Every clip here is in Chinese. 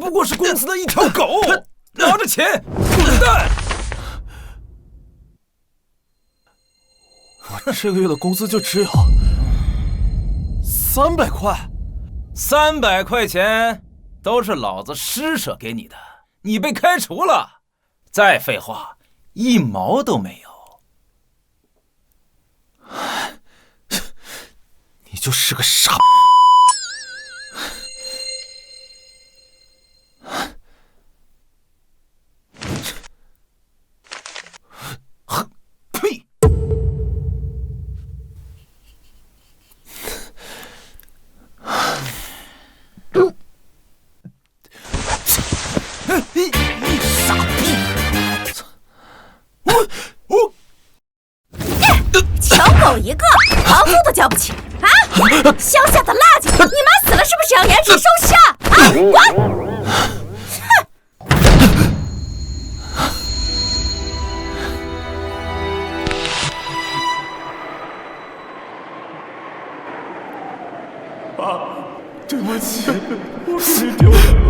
不过是公司的一条狗，拿着钱滚蛋！我这个月的工资就只有300块，300块钱都是老子施舍给你的，你被开除了。再废话，1毛都没有。你就是个傻。呸！你傻逼！我小狗一个，房租都交不起啊！乡下的垃圾，你妈死了是不是要延迟收尸啊？滚！爸，对不起，我给你丢人了。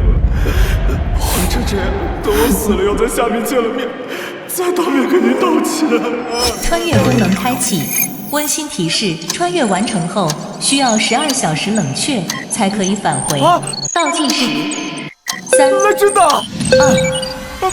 黄晨晨，等我死了要在下面见了面，再当面跟你道歉。穿越功能开启，温馨提示：穿越完成后需要12小时冷却才可以返回。倒计时：3、来真的2、1。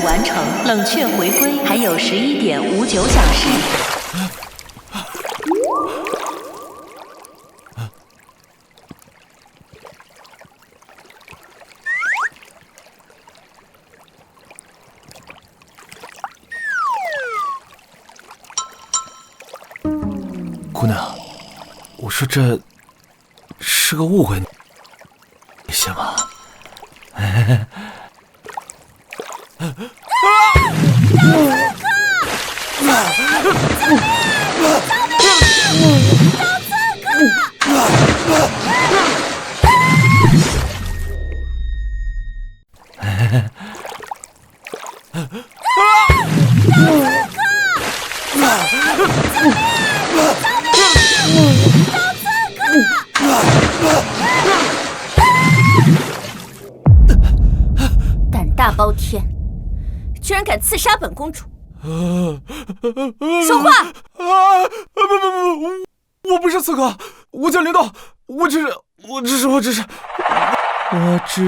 完成，冷却回归还有11.59小时。姑娘，我说这是个误会，你信吗？胆大包天，居然敢刺杀本公主！说话！我不是刺客，我叫林道，我只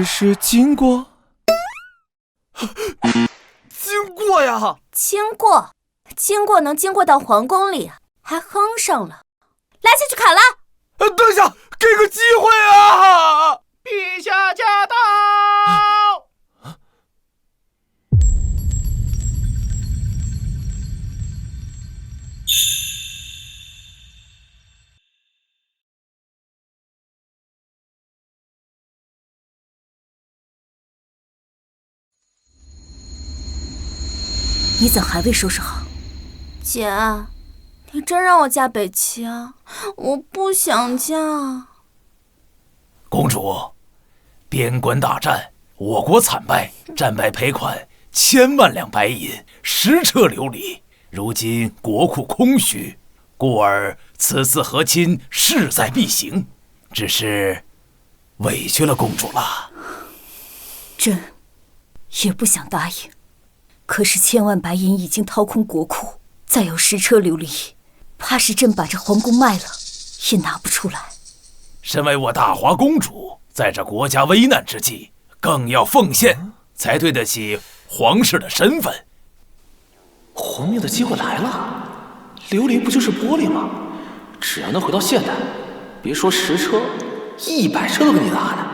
是经过呀！经过能经过到皇宫里，还哼上了，来下去砍了！等一下，给个机会啊！陛下驾到！你怎还未收拾好？姐，你真让我嫁北齐啊？我不想嫁。公主，边关大战，我国惨败，战败赔款1000万两白银，10车琉璃。如今国库空虚，故而此次和亲势在必行，只是委屈了公主了。朕也不想答应，可是1000万白银已经掏空国库，再有10车琉璃，怕是朕把这皇宫卖了也拿不出来。身为我大华公主，在这国家危难之际，更要奉献，才对得起皇室的身份。活命的机会来了，琉璃不就是玻璃吗？只要能回到现代，别说10车，100车都给你拿的。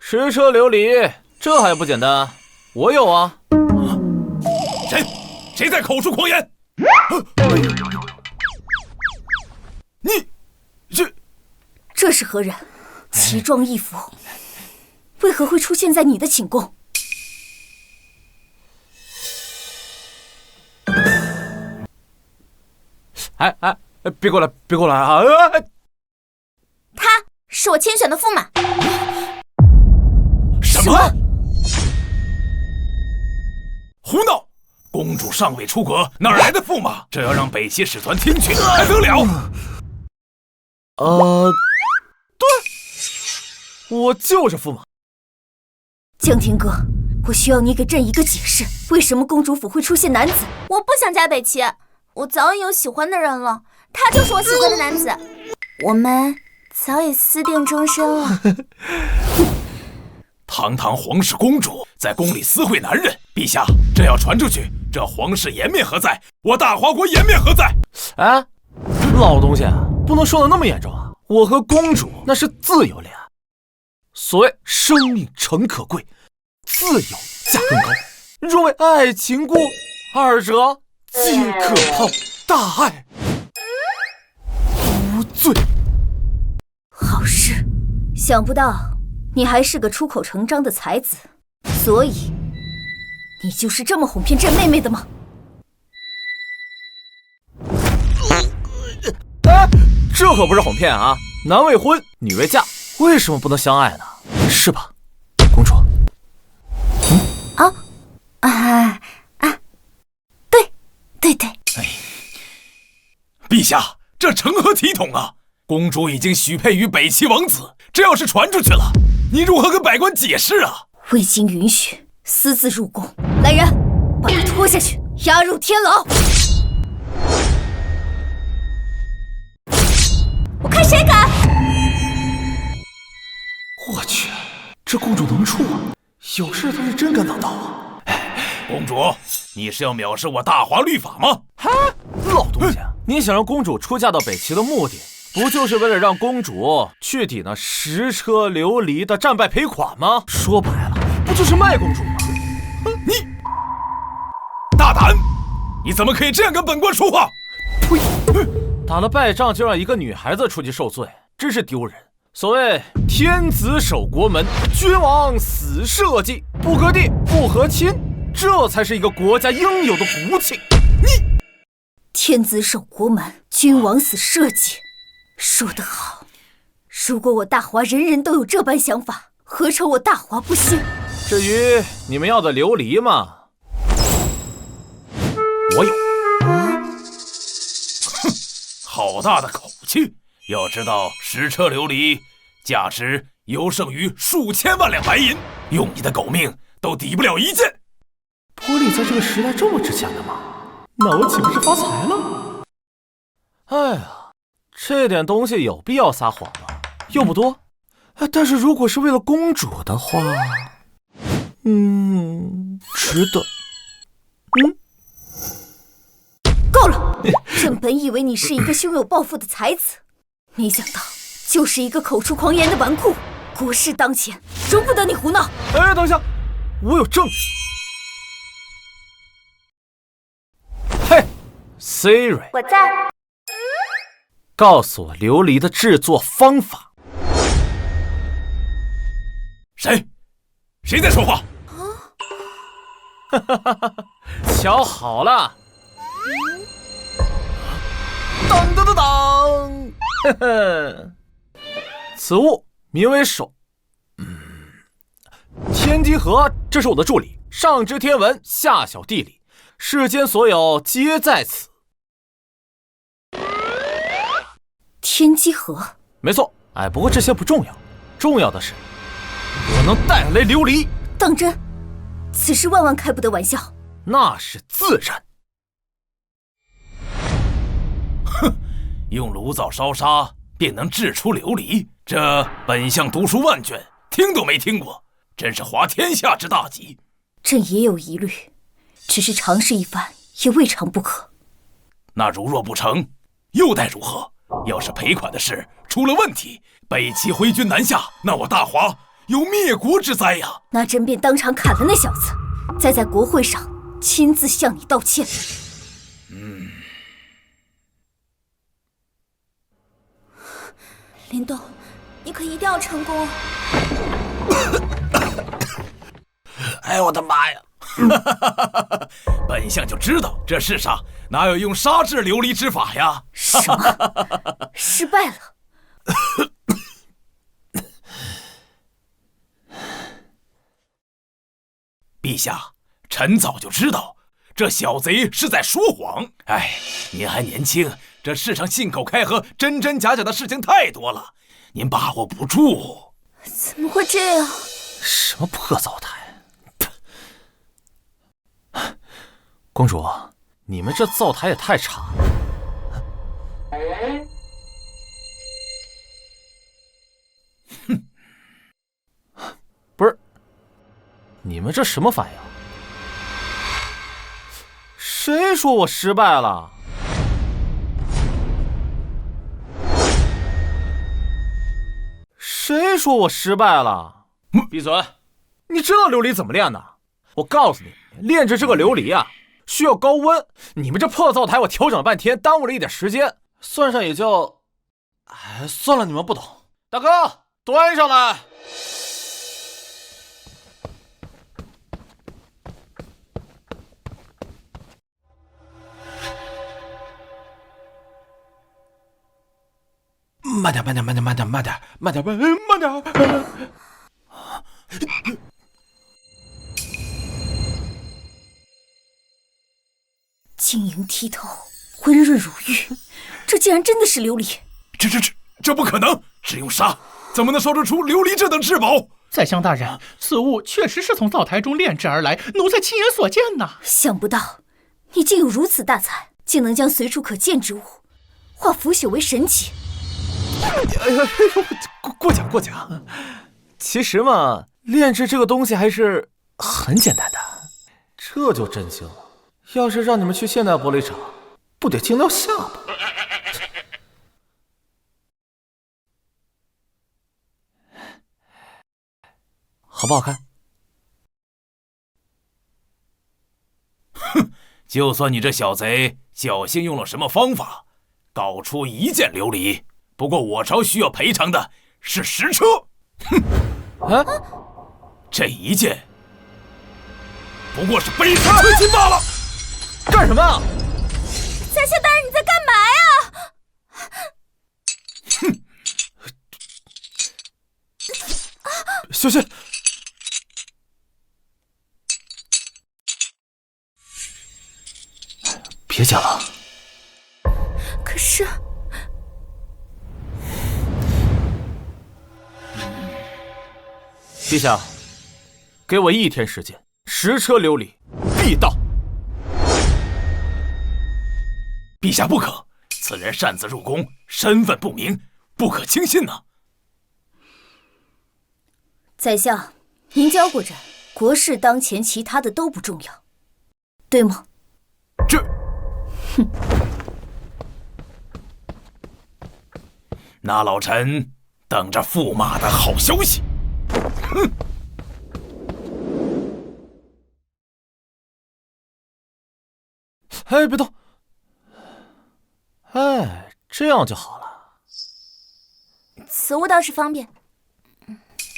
10车琉璃，这还不简单？我有啊！谁在口出狂言？你这是何人？奇装异服，为何会出现在你的寝宫？哎，别过来，别过来啊！他是我亲选的驸马。什么？胡闹！公主尚未出阁，哪来的驸马？这要让北齐使团听去，还得了？对，我就是驸马。江天哥，我需要你给朕一个解释，为什么公主府会出现男子？我不想嫁北齐，我早已有喜欢的人了，他就是我喜欢的男子，我们早已私定终身了。堂堂皇室公主在宫里私会男人，陛下，这要传出去，这皇室颜面何在？我大华国颜面何在？哎，老东西，不能说的那么严重啊！我和公主那是自由恋爱，所谓生命诚可贵，自由价更高。若为爱情故，二者皆可抛。大爱无罪。好事，想不到你还是个出口成章的才子，所以你就是这么哄骗朕妹妹的吗？哎，这可不是哄骗啊！男未婚，女未嫁，为什么不能相爱呢？是吧，公主？对。陛下，这成何体统啊！公主已经许配于北齐王子，这要是传出去了，你如何跟百官解释啊？未经允许私自入宫，来人，把他拖下去，押入天牢。我看谁敢！我去，这公主能处啊？有事她是真敢当道啊！公主，你是要藐视我大华律法吗？哈，老东西，你想让公主出嫁到北齐的目的，不就是为了让公主去抵那10车琉璃的战败赔款吗？说白了，不就是卖公主吗？你大胆！你怎么可以这样跟本官说话？呸！打了败仗就让一个女孩子出去受罪，真是丢人。所谓天子守国门，君王死社稷，不割地，不和亲，这才是一个国家应有的福气。你天子守国门，君王死社稷，说得好。如果我大华人人都有这般想法，何愁我大华不兴？至于你们要的琉璃嘛，我有。哼，好大的口气！要知道10车琉璃价值尤胜于数千万两白银，用你的狗命都抵不了一件。玻璃在这个时代这么值钱的吗？那我岂不是发财了？哎呀，这点东西有必要撒谎吗？又不多。但是如果是为了公主的话，值得。够了！朕本以为你是一个胸有抱负的才子，没想到就是一个口出狂言的纨绔。国事当前，容不得你胡闹！哎，等一下，我有证据。嘿 ，Siri， 我在。告诉我琉璃的制作方法。谁在说话？瞧好了，当当当当，呵呵，此物名为手。天机盒，这是我的助理，上知天文，下晓地理，世间所有皆在此。天机盒，没错。不过这些不重要，重要的是我能带来琉璃。当真？此事万万开不得玩笑。那是自然。哼，用炉灶烧沙便能制出琉璃，这本相读书万卷，听都没听过，真是滑天下之大稽。朕也有疑虑，只是尝试一番也未尝不可。那如若不成，又待如何？要是赔款的事出了问题，北齐挥军南下，那我大华有灭国之灾呀！那朕便当场砍了那小子，再在国会上亲自向你道歉。林动，你可一定要成功。哎，我的妈呀！本相就知道这世上哪有用砂质琉璃之法呀！什么？失败了？陛下，臣早就知道这小贼是在说谎。哎，您还年轻，这世上信口开河、真真假假的事情太多了，您把握不住。怎么会这样？什么破灶台！公主，你们这灶台也太差了。哼，不是，你们这什么反应？谁说我失败了？谁说我失败了？闭嘴！你知道琉璃怎么炼的？我告诉你，炼制这个琉璃啊，需要高温。你们这破灶台，我调整了半天，耽误了一点时间，算上也就……哎，算了，你们不懂。大哥，端上来。慢点。晶莹剔透，温润如玉，这竟然真的是琉璃！这不可能！只用砂，怎么能烧制出琉璃这等至宝？宰相大人，此物确实是从灶台中炼制而来，奴才亲眼所见呐。想不到，你竟有如此大才，竟能将随处可见之物化腐朽为神奇。过奖。其实嘛，炼制这个东西还是很简单的。这就震惊了，要是让你们去现代玻璃厂，不得惊掉下巴。好不好看？哼，就算你这小贼侥幸用了什么方法，搞出1件琉璃，不过我朝需要赔偿的是10车。哼，啊，这1件不过是杯茶纯金罢了。干什么啊？宰相大人，你在干嘛呀？哼，小心！别讲了。可是，陛下，给我1天时间，10车琉璃必到。陛下不可，此人擅自入宫，身份不明，不可轻信呐。宰相，您教过朕，国事当前，其他的都不重要，对吗？哼，那老臣等着驸马的好消息。哼！哎，别动！哎，这样就好了。此物倒是方便。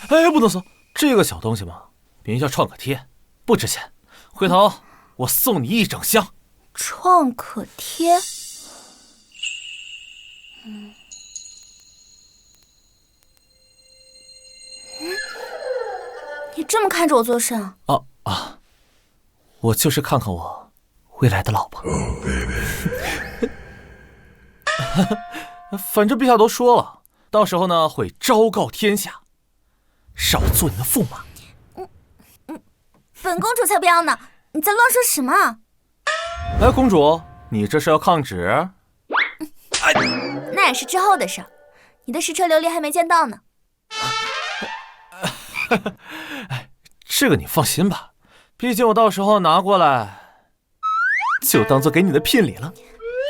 哎，不能送这个小东西嘛，名叫创可贴，不值钱。回头我送你1整箱。创可贴。你这么看着我做甚啊？我就是看看我未来的老婆。反正陛下都说了，到时候呢会昭告天下，让我做你的驸马。本公主才不要呢！你在乱说什么啊？哎，公主，你这是要抗旨？那也是之后的事儿。你的10车琉璃还没见到呢。这个你放心吧，毕竟我到时候拿过来，就当做给你的聘礼了。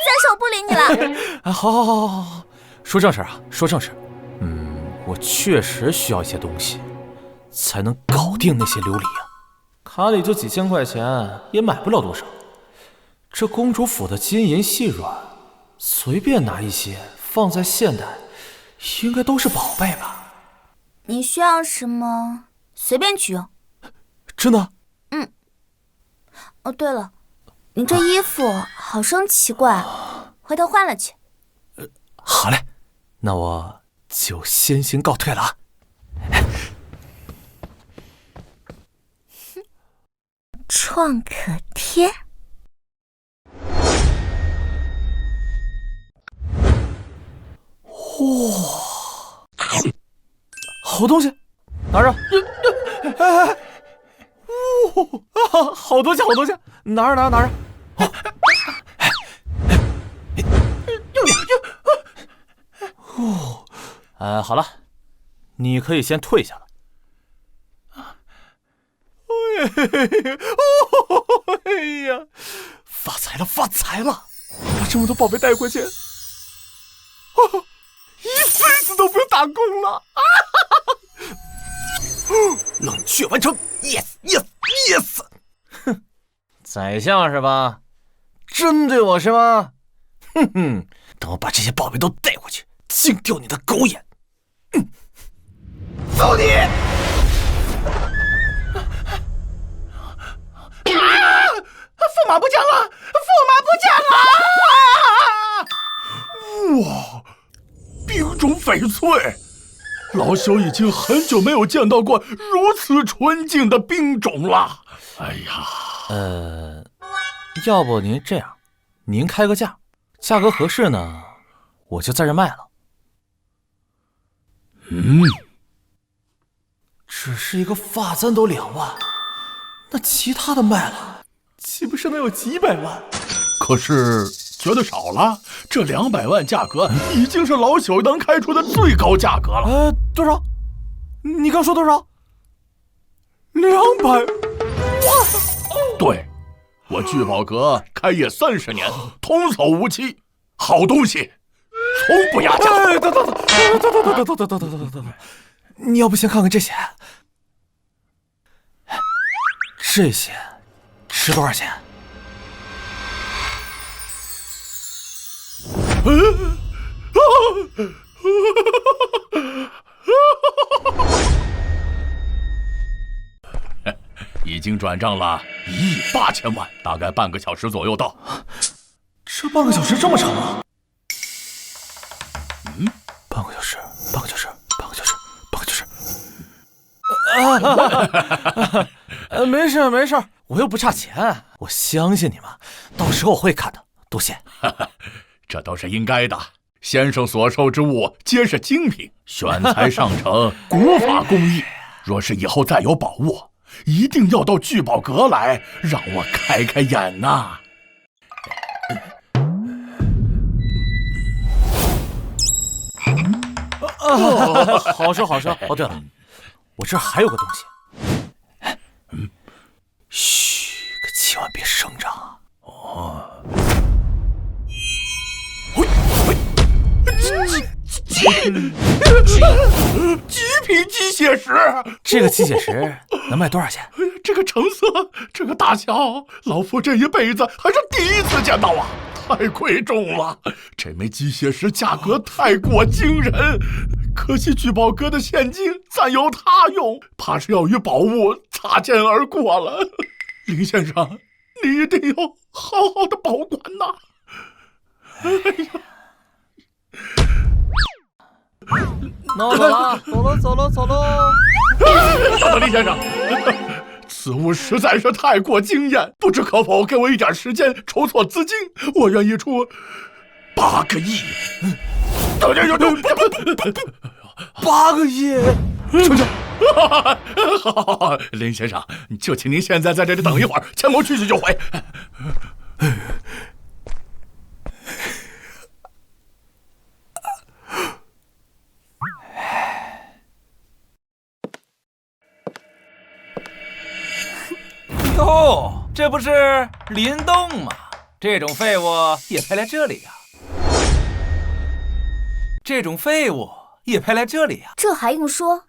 再说我不理你了。好，说正事啊，说正事。我确实需要一些东西，才能搞定那些琉璃啊。卡里就几千块钱，也买不了多少。这公主府的金银细软，随便拿一些放在现代，应该都是宝贝吧？你需要什么随便取用。真的？哦，对了，你这衣服好生奇怪，回头换了去。好嘞，那我就先行告退了啊。创可贴。哇，好东西，拿着。哎，哇，好东西，好东西，拿着，拿着，拿着。好了，你可以先退下了。哎呀，发财了，发财了！把这么多宝贝带回去，一辈子都不用打工了。冷却完成 ，yes yes yes。哼，宰相是吧？针对我是吗？哼哼，等我把这些宝贝都带回去，净掉你的狗眼！揍你！驸马不见了！驸马不见了！哇，冰种翡翠，老朽已经很久没有见到过如此纯净的冰种了。哎呀，要不您这样，您开个价，价格合适呢，我就在这卖了。只是一个发簪都2万，那其他的卖了，岂不是能有几百万？可是觉得少了，这200万价格已经是老朽能开出的最高价格了。多少？你刚说多少？200万？对，我聚宝阁开业30年，童叟无欺，好东西从不压价。等，你要不先看看这些？这些值多少钱？已经转账了1亿8千万，大概半个小时左右到。这半个小时这么长啊？半个小时。没事，我又不差钱，我相信你们，到时候我会看的，多谢。这都是应该的。先生所售之物皆是精品，选材上乘，古法工艺。若是以后再有宝物，一定要到聚宝阁来，让我开开眼呐。好说。哦，对了，我这儿还有个东西。嘘，可千万别声张啊！极品鸡血石，这个鸡血石能卖多少钱？这个成色，这个大小，老夫这一辈子还是第一次见到啊！太贵重了，这枚鸡血石价格太过惊人，可惜聚宝阁的现金暂由他用，怕是要与宝物擦肩而过了。林先生，你一定要好好的保管呐！哎呀！那我走了，走了。等等，林先生，此物实在是太过惊艳，不知可否给我一点时间筹措资金？我愿意出8个亿。8个亿，成交。好，林先生，就请您现在在这里等一会儿，钱我去就回。哟，这不是林动吗？这种废物也配来这里呀？这还用说？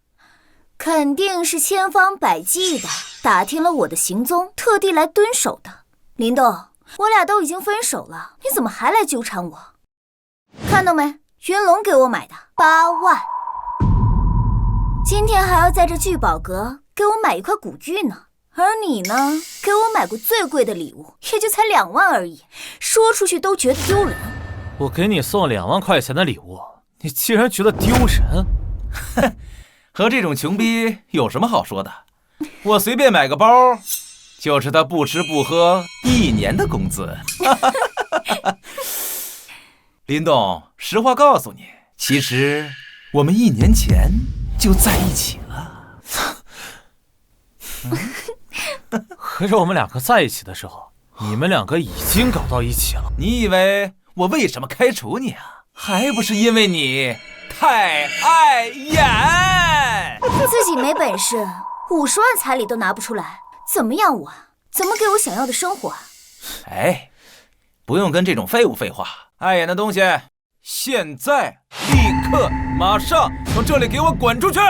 肯定是千方百计的打听了我的行踪，特地来蹲守的。林动，我俩都已经分手了，你怎么还来纠缠我？看到没？云龙给我买的8万。今天还要在这聚宝阁给我买一块古玉呢。而你呢，给我买过最贵的礼物，也就才2万而已，说出去都觉得丢人。我给你送2万块钱的礼物，你竟然觉得丢人？哼，和这种穷逼有什么好说的？我随便买个包，就是他不吃不喝1年的工资。林董，实话告诉你，其实我们1年前就在一起了。可是我们2个在一起的时候，你们2个已经搞到一起了。你以为我为什么开除你啊？还不是因为你太碍眼。自己没本事，50万彩礼都拿不出来，怎么养我？怎么给我想要的生活啊？哎，不用跟这种废物废话。碍眼的东西，现在立刻马上从这里给我滚出去！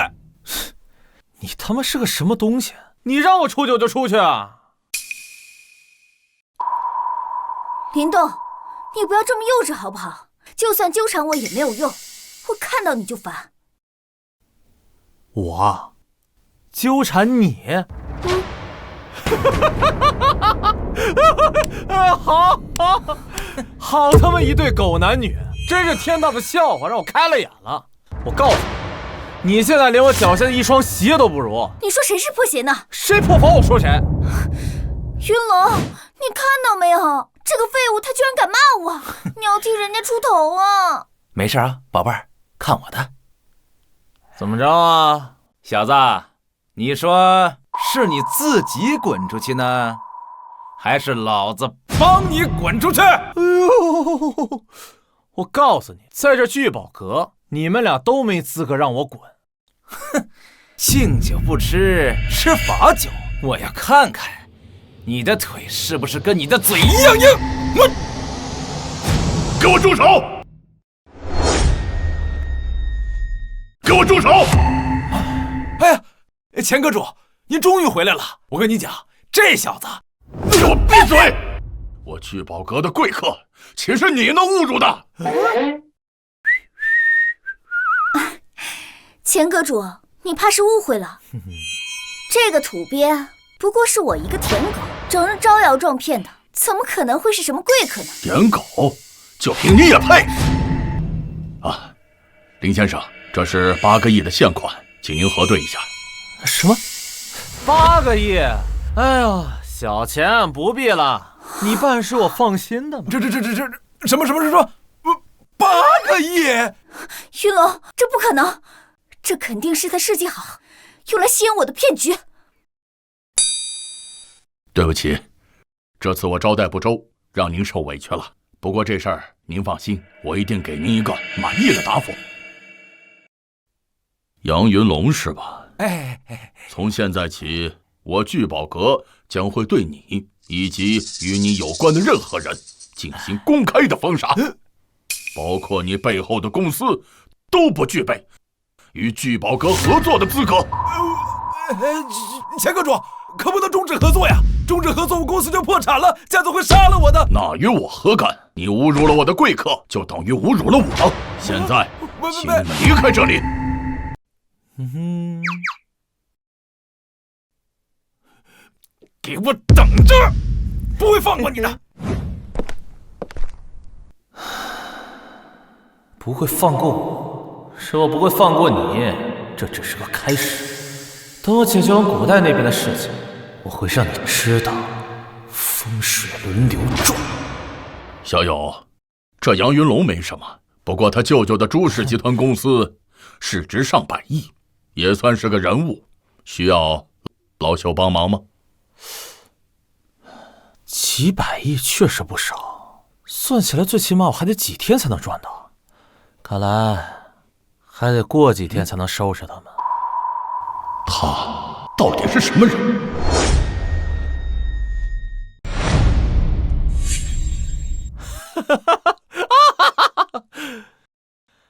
你他妈是个什么东西？你让我出去我就出去啊！林动，你不要这么幼稚好不好？就算纠缠我也没有用，我看到你就烦。我纠缠你？好他妈一对狗男女，真是天大的笑话，让我开了眼了。我告诉你，你现在连我脚下的一双鞋都不如。你说谁是破鞋呢？谁破防我说谁。云龙，你看到没有？这个废物他居然敢骂我，你要替人家出头啊！没事啊，宝贝儿，看我的。怎么着啊，小子？你说是你自己滚出去呢，还是老子帮你滚出去？哎呦！我告诉你，在这聚宝阁，你们俩都没资格让我滚。哼，敬酒不吃吃罚酒，我要看看你的腿是不是跟你的嘴一样硬。给我住手！给我住手！哎呀，钱阁主，您终于回来了！我跟你讲，这小子，给我闭嘴！我聚宝阁的贵客，岂是你能侮辱的？钱阁主，你怕是误会了。这个土鳖不过是我一个舔狗，整日招摇撞骗的，怎么可能会是什么贵客呢？舔狗，就凭你也配？啊，林先生，这是8个亿的现款，请您核对一下。什么？8个亿？哎呦，小钱不必了，你办事我放心的嘛。这什么8个亿？云龙，这不可能，这肯定是他设计好用来吸引我的骗局。对不起，这次我招待不周，让您受委屈了。不过这事儿您放心，我一定给您一个满意的答复。杨云龙是吧？从现在起，我聚宝阁将会对你以及与你有关的任何人进行公开的封杀，包括你背后的公司都不具备与聚宝阁合作的资格。钱阁主，可不能终止合作呀！终止合作，我公司就破产了，家族会杀了我的。那与我何干？你侮辱了我的贵客，就等于侮辱了我。现在，请你离开这里。给我等着，不会放过你的。不会放过我，是我不会放过你，这只是个开始。等我解决完古代那边的事情，我会让你知道风水轮流转。小友，这杨云龙没什么，不过他舅舅的朱氏集团公司市值上百亿，也算是个人物，需要老朽帮忙吗？几百亿确实不少，算起来最起码我还得几天才能赚到，看来还得过几天才能收拾他们。他到底是什么人？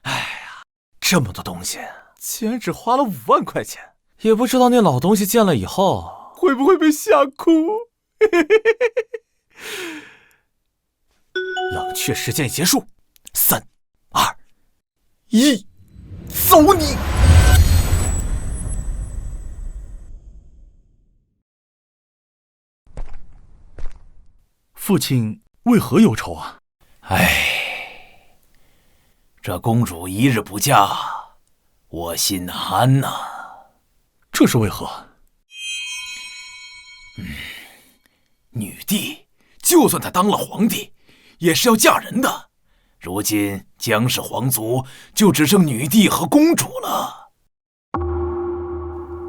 哎呀，这么多东西，竟然只花了5万块钱，也不知道那老东西见了以后会不会被吓哭。冷却时间结束，3、2、1，走你！父亲为何忧愁啊？唉，这公主一日不嫁，我心难安呐。这是为何？女帝就算她当了皇帝，也是要嫁人的。如今江氏皇族就只剩女帝和公主了。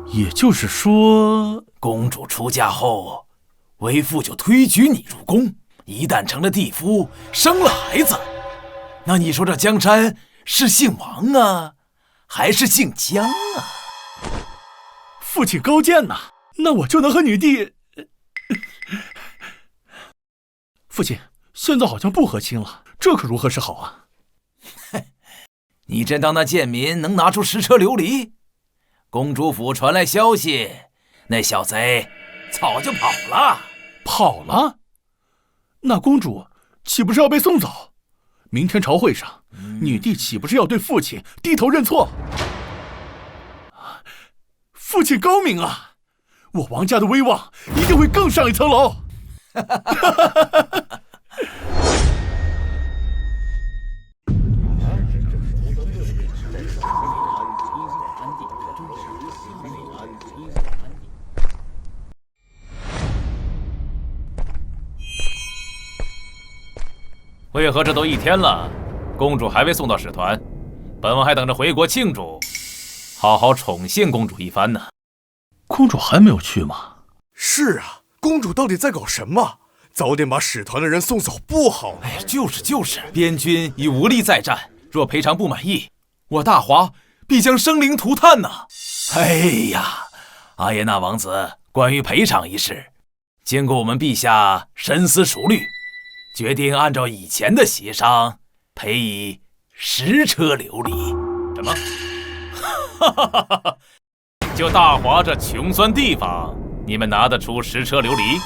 也就是说，公主出嫁后，为父就推举你入宫。一旦成了帝夫，生了孩子，那你说这江山是姓王啊，还是姓江啊？父亲高见呐，那我就能和女帝……父亲，现在好像不和亲了，这可如何是好啊？你真当那贱民能拿出10车琉璃？公主府传来消息，那小贼早就跑了。跑了？那公主岂不是要被送走？明天朝会上，女帝岂不是要对父亲低头认错？父亲高明啊，我王家的威望一定会更上一层楼。为何这都1天了，公主还未送到使团？本王还等着回国庆祝，好好宠幸公主一番呢。公主还没有去吗？是啊，公主到底在搞什么？早点把使团的人送走不好吗？哎呀，就是，边军已无力再战，若赔偿不满意，我大华必将生灵涂炭呐！哎呀，阿耶纳王子，关于赔偿一事，经过我们陛下深思熟虑，决定按照以前的协商，赔以10车琉璃。什么？就大华这穷酸地方，你们拿得出10车琉璃？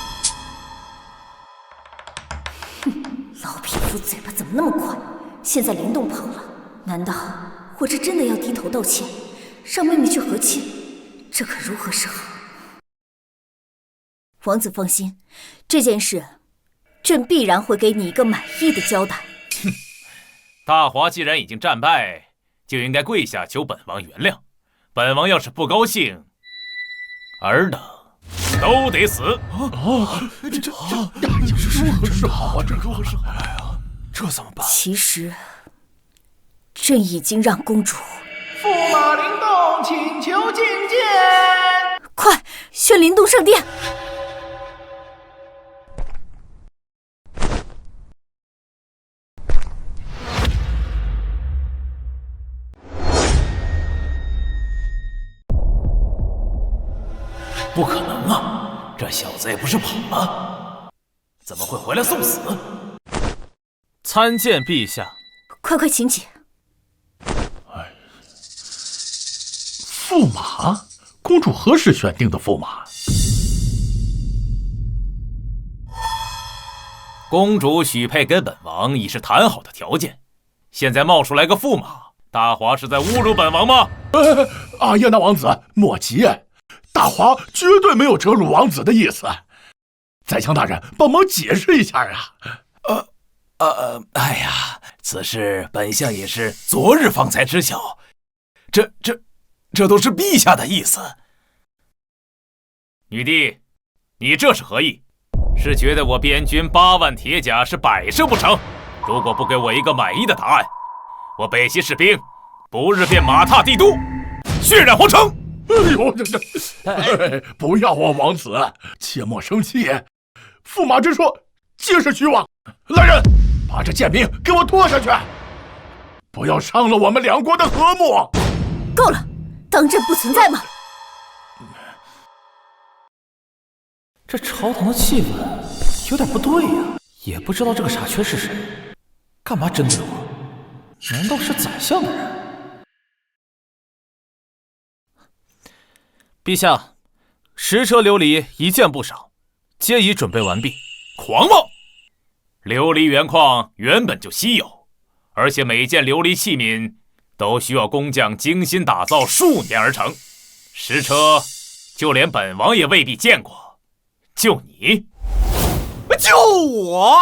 老匹夫嘴巴怎么那么快？现在灵动跑了，难道我这真的要低头道歉，让妹妹去和亲？这可如何是好？王子放心，这件事朕必然会给你一个满意的交代。大华既然已经战败，就应该跪下求本王原谅。本王要是不高兴，尔等都得死。这如何是好啊？这如何是好呀？这怎么办？其实，朕已经让公主驸马灵动，请求觐见。快宣灵动圣殿。不可能啊！这小子也不是跑了，怎么会回来送死？参见陛下。快请起。驸马？公主何时选定的驸马？公主许配跟本王已是谈好的条件，现在冒出来个驸马，大华是在侮辱本王吗？阿耶纳王子，莫急。大华绝对没有折辱王子的意思，宰相大人帮忙解释一下啊！哎呀，此事本相也是昨日方才知晓，这都是陛下的意思。女帝，你这是何意？是觉得我边军8万铁甲是摆设不成？如果不给我一个满意的答案，我北齐士兵不日便马踏帝都，血染皇城！哎呦，不要啊，王子，切莫生气。驸马之说皆是虚妄。来人，把这贱民给我拖下去，不要伤了我们2国的和睦。够了，当朕不存在吗？这朝堂的气氛有点不对呀，也不知道这个傻缺是谁，干嘛针对我？难道是宰相的人？陛下，10车琉璃一件不少，皆已准备完毕。狂妄！琉璃原矿原本就稀有，而且每件琉璃器皿都需要工匠精心打造数年而成，10车就连本王也未必见过。就你，救我！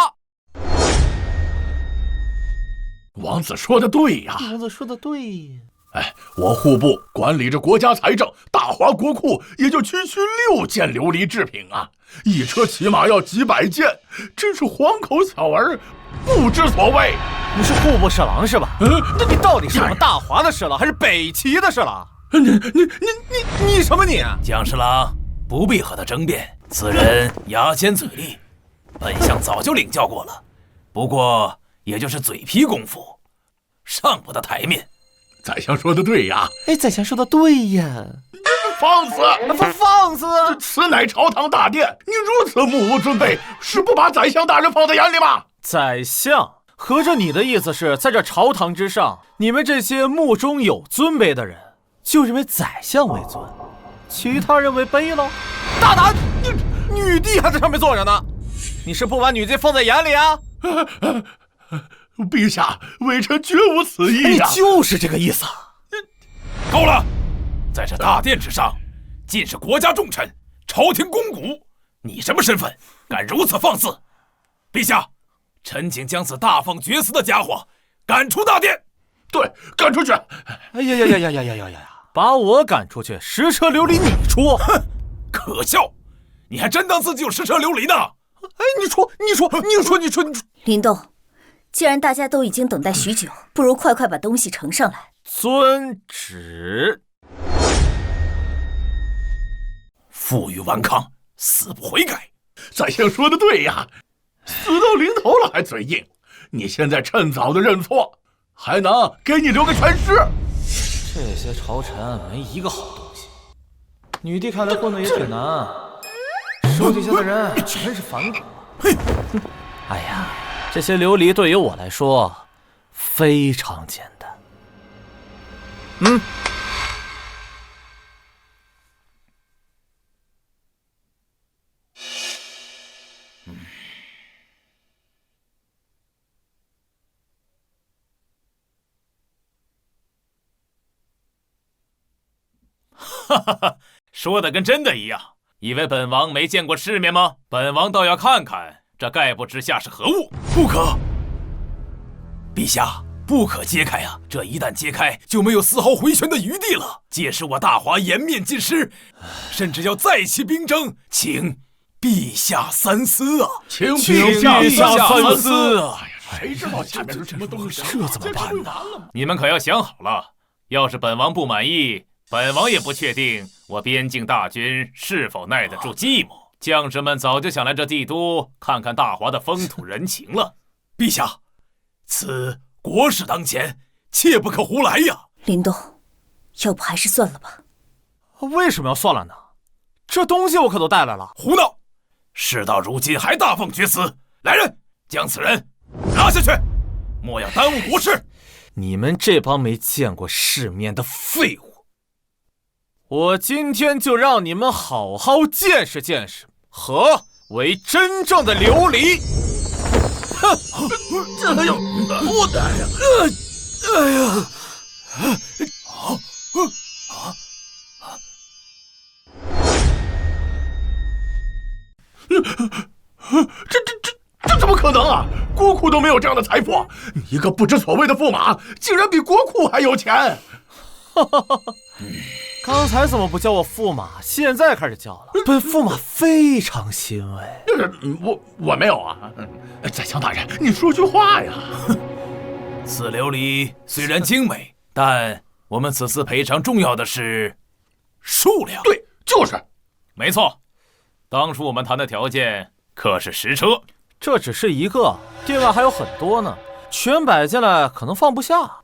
王子说的对呀，王子说的对。哎，我户部管理着国家财政，大华国库也就区6件琉璃制品啊，一车起码要几百件，真是黄口小儿不知所谓。你是户部侍郎是吧？那你到底是我们大华的侍郎，还是北齐的侍郎？你什么你？蒋侍郎不必和他争辩，此人牙尖嘴利，本相早就领教过了，不过也就是嘴皮功夫，上不得台面。宰相说的对呀！哎，宰相说的对呀！放肆！放肆！此乃朝堂大殿，你如此目无尊卑，是不把宰相大人放在眼里吗？宰相，合着你的意思是在这朝堂之上，你们这些目中有尊卑的人，就认为宰相为尊，其他人为卑了？大胆！女帝还在上面坐着呢，你是不把女帝放在眼里啊？陛下，微臣绝无此意呀！你就是这个意思。够了！在这大殿之上，尽是国家重臣，朝廷公骨，你什么身份，敢如此放肆？陛下，臣请将此大放厥词的家伙赶出大殿。对，赶出去！哎呀！把我赶出去，十车琉璃你出！哼，可笑！你还真当自己有十车琉璃呢？哎，你出！林动，既然大家都已经等待许久，不如快把东西呈上来。遵旨。负隅顽抗，死不悔改。宰相说的对呀，死到临头了还嘴硬。你现在趁早的认错，还能给你留个全尸。这些朝臣没一个好东西，女帝看来混得也挺难，手底下的人全是反骨。哎呀，这些琉璃对于我来说非常简单。哈哈哈，说的跟真的一样。以为本王没见过世面吗？本王倒要看看这盖布之下是何物。不可！陛下，不可揭开啊！这一旦揭开，就没有丝毫回旋的余地了。届时我大华颜面尽失，甚至要再起兵争，请陛下三思啊！请陛下三思啊！谁知道下面是什么东西？这怎么办呢？你们可要想好了，要是本王不满意，本王也不确定我边境大军是否耐得住寂寞。将士们早就想来这帝都看看大华的风土人情了。陛下，此国事当前，切不可胡来呀！林动，要不还是算了吧。为什么要算了呢？这东西我可都带来了。胡闹！事到如今还大放厥词，来人，将此人拉下去，莫要耽误国事。你们这帮没见过世面的废物，我今天就让你们好好见识见识何为真正的琉璃。哎呦，我的呀！哎呀！这怎么可能啊！国库都没有这样的财富，你一个不知所谓的驸马，竟然比国库还有钱！刚才怎么不叫我驸马？现在开始叫了。本驸马非常欣慰。我没有啊！宰相大人，你说句话呀！此琉璃虽然精美，但我们此次赔偿重要的是数量。对，就是。没错，当初我们谈的条件可是10车。这只是一个，殿外还有很多呢，全摆进来可能放不下。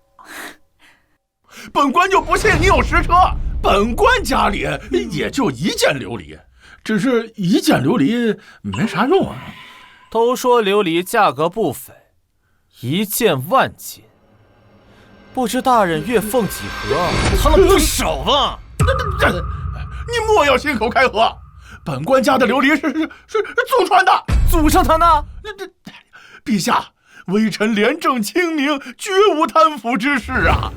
本官就不信你有10车，本官家里也就1件琉璃，只是1件琉璃没啥用啊。都说琉璃价格不菲，1件万金，不知大人月俸几何？贪了不少吧？你莫要信口开河，本官家的琉璃是祖传的，祖上谈的。陛下，微臣廉政清明，绝无贪腐之事啊！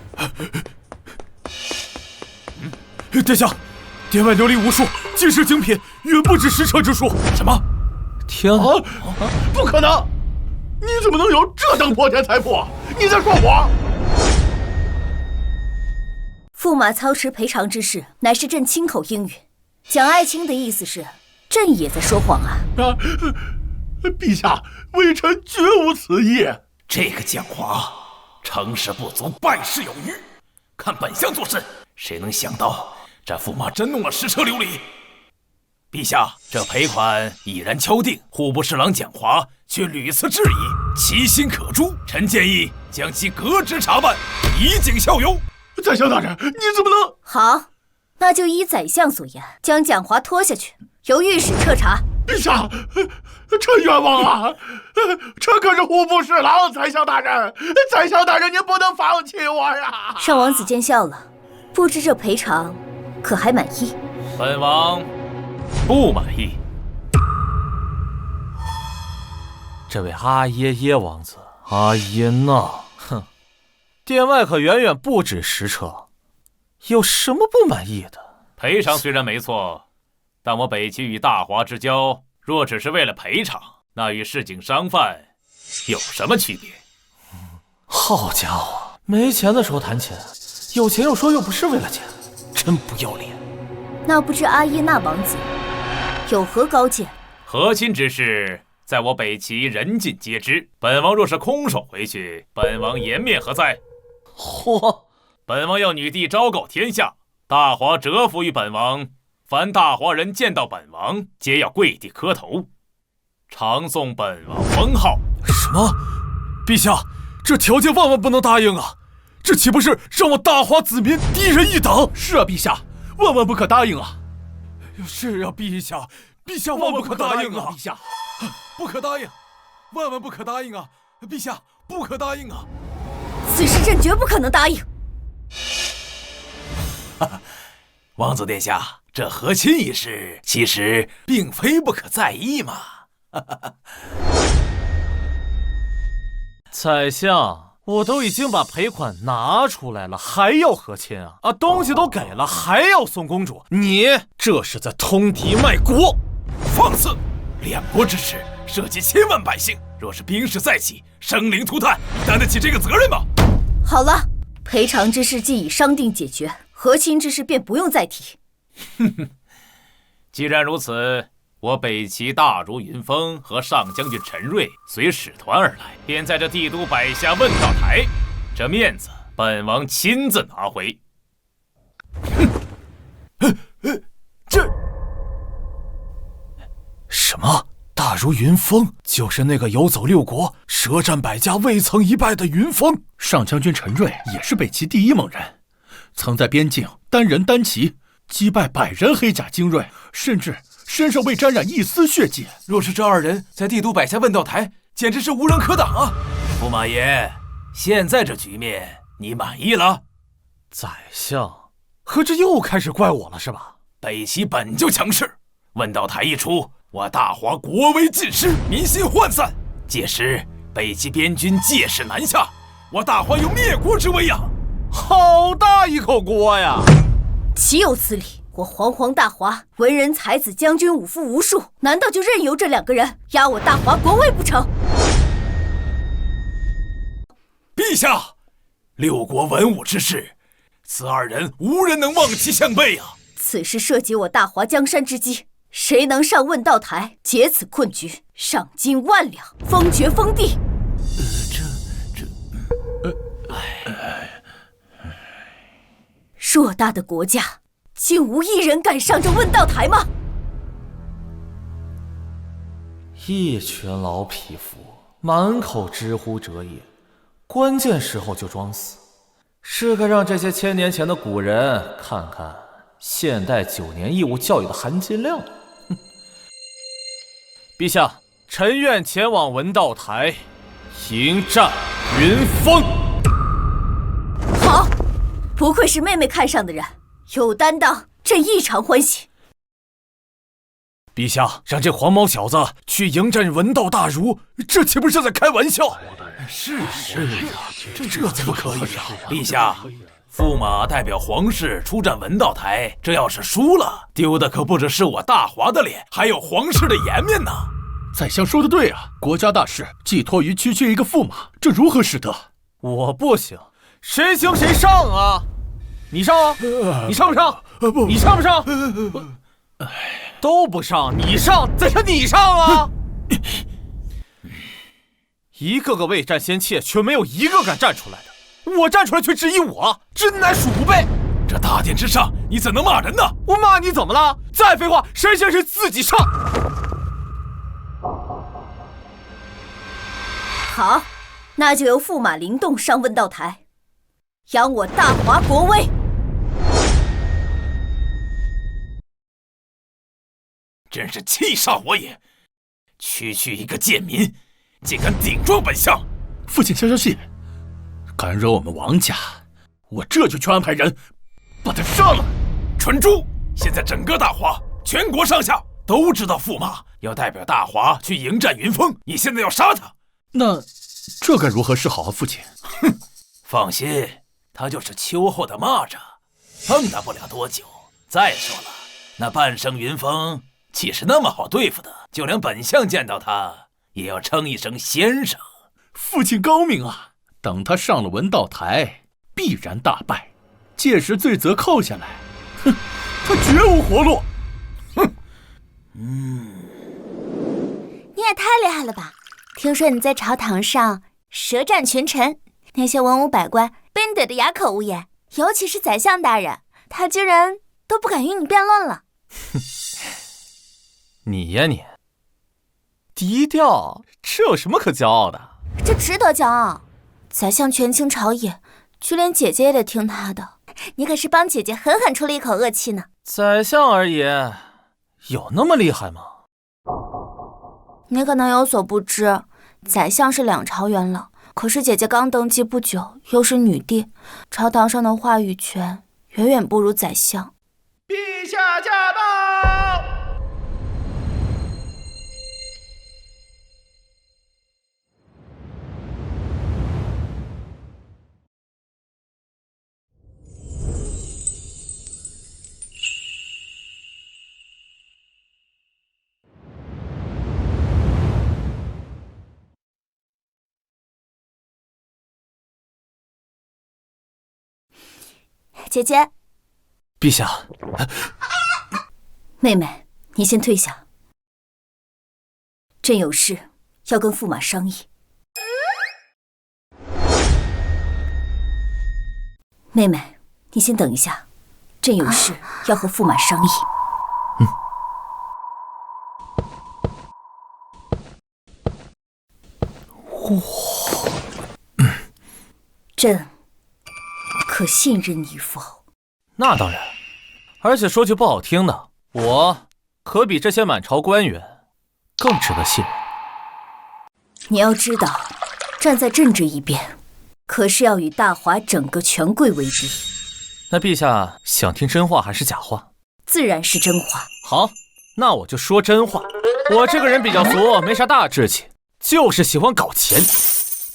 殿下，殿外琉璃无数，尽是精品，远不止10车之数。什么？天啊！不可能！你怎么能有这等破天财富？你在说我？驸马操持赔偿之事，乃是朕亲口应允。蒋爱卿的意思是，朕也在说谎啊！陛下，微臣绝无此意。这个蒋华，成事不足，败事有余。看本相做甚，谁能想到这驸马真弄了10车琉璃？陛下，这赔款已然敲定，户部侍郎蒋华却屡次质疑，其心可诛。臣建议将其革职查办，以儆效尤。宰相大人，你怎么能……好，那就依宰相所言，将蒋华拖下去，由御史彻查。陛下，臣冤枉啊！臣可是户部侍郎，宰相大人，宰相大人，您不能放弃我呀！上王子见笑了，不知这赔偿可还满意？本王不满意。这位阿耶王子，阿耶呐，哼，殿外可远远不止10车，有什么不满意的？赔偿虽然没错，但我北齐与大华之交，若只是为了赔偿，那与市井商贩有什么区别？好家伙，没钱的时候谈钱，有钱又说又不是为了钱，真不要脸。那不知阿耶那王子有何高见？和亲之事，在我北齐人尽皆知。本王若是空手回去，本王颜面何在？嚯！本王要女帝昭告天下，大华折服于本王，凡大华人见到本王，皆要跪地磕头，常颂本王封号。什么？陛下，这条件万万不能答应啊！这岂不是让我大华子民低人一等？是啊，陛下，万万不可答应啊！是啊，陛下，陛下万万不可答应啊！陛下，不可答应，万万不可答应啊！陛下，不可答应啊！此事朕绝不可能答应。王子殿下，这和亲一事，其实并非不可在意嘛。宰相，我都已经把赔款拿出来了，还要和亲啊？东西都给了，还要送公主？你这是在通敌卖国！放肆！两国之事涉及千万百姓，若是兵事再起，生灵涂炭，你担得起这个责任吗？好了，赔偿之事既已商定解决，和亲之事便不用再提。既然如此，我北齐大儒云峰和上将军陈瑞随使团而来，便在这帝都摆下问道台，这面子本王亲自拿回。这什么？大儒云峰就是那个游走6国、舌战百家、未曾一败的云峰。上将军陈瑞也是北齐第一猛人，曾在边境单人单骑击败100人黑甲精锐，甚至身上未沾染一丝血迹。若是这2人在帝都摆下问道台，简直是无人可挡啊！驸马爷，现在这局面你满意了？宰相，合着又开始怪我了是吧？北齐本就强势，问道台一出，我大华国威尽失，民心涣散。届时北齐边军借势南下，我大华有灭国之威呀！好大一口锅呀！岂有此理！我煌煌大华，文人才子将军武夫无数，难道就任由这2个人压我大华国威不成？陛下，6国文武之事，此2人无人能望其项背啊！此事涉及我大华江山之基，谁能上问道台解此困局，赏金10000两，封爵封地。偌大的国家，竟无一人敢上这问道台吗？一群老匹夫，满口知乎者也，关键时候就装死，是该让这些1000年前的古人看看现代9年义务教育的含金量。陛下，臣愿前往文道台迎战云峰。好，不愧是妹妹看上的人，有担当，朕异常欢喜。陛下，让这黄毛小子去迎战文道大儒，这岂不是在开玩笑？是这怎么可以啊！陛下，驸马代表皇室出战文道台，这要是输了，丢的可不只是我大华的脸，还有皇室的颜面呢。宰相说的对啊，国家大事寄托于区区一个驸马，这如何使得？我不行，谁行谁上啊！你上啊，你上不上？不，你上不上？都不上，你上，再是你上啊！一个个未战先怯，却没有一个敢站出来的。我站出来却质疑我，真乃鼠不备。这大殿之上，你怎能骂人呢？我骂你怎么了？再废话，谁行谁自己上。好，那就由驸马灵动上问道台，扬我大华国威。真是气煞我也！区区一个贱民，竟敢顶撞本相！父亲消消气，敢惹我们王家，我这就去安排人把他杀了。蠢猪！现在整个大华，全国上下都知道驸马要代表大华去迎战云峰，你现在要杀他，那这该如何是好啊，父亲？哼，放心，他就是秋后的蚂蚱，碰他不了多久。再说了，那半生云峰岂是那么好对付的？就连本相见到他，也要称一声先生。父亲高明啊！等他上了文道台，必然大败，届时罪责扣下来，哼，他绝无活路。哼，你也太厉害了吧！听说你在朝堂上舌战群臣，那些文武百官被你怼得哑口无言，尤其是宰相大人，他居然都不敢与你辩论了。你呀你，低调，这有什么可骄傲的？这值得骄傲。宰相权倾朝野，就连姐姐也得听他的。你可是帮姐姐狠狠出了一口恶气呢。宰相而已，有那么厉害吗？你可能有所不知，宰相是2朝元老，可是姐姐刚登基不久，又是女帝，朝堂上的话语权远远不如宰相。陛下驾到！姐姐，陛下，妹妹，你先退下，朕有事要跟驸马商议。妹妹，你先等一下，朕有事要和驸马商议。朕可信任你否？那当然，而且说句不好听的，我可比这些满朝官员更值得信任。你要知道，站在朕这一边，可是要与大华整个权贵为敌。那陛下想听真话还是假话？自然是真话。好，那我就说真话。我这个人比较俗，没啥大志气，就是喜欢搞钱，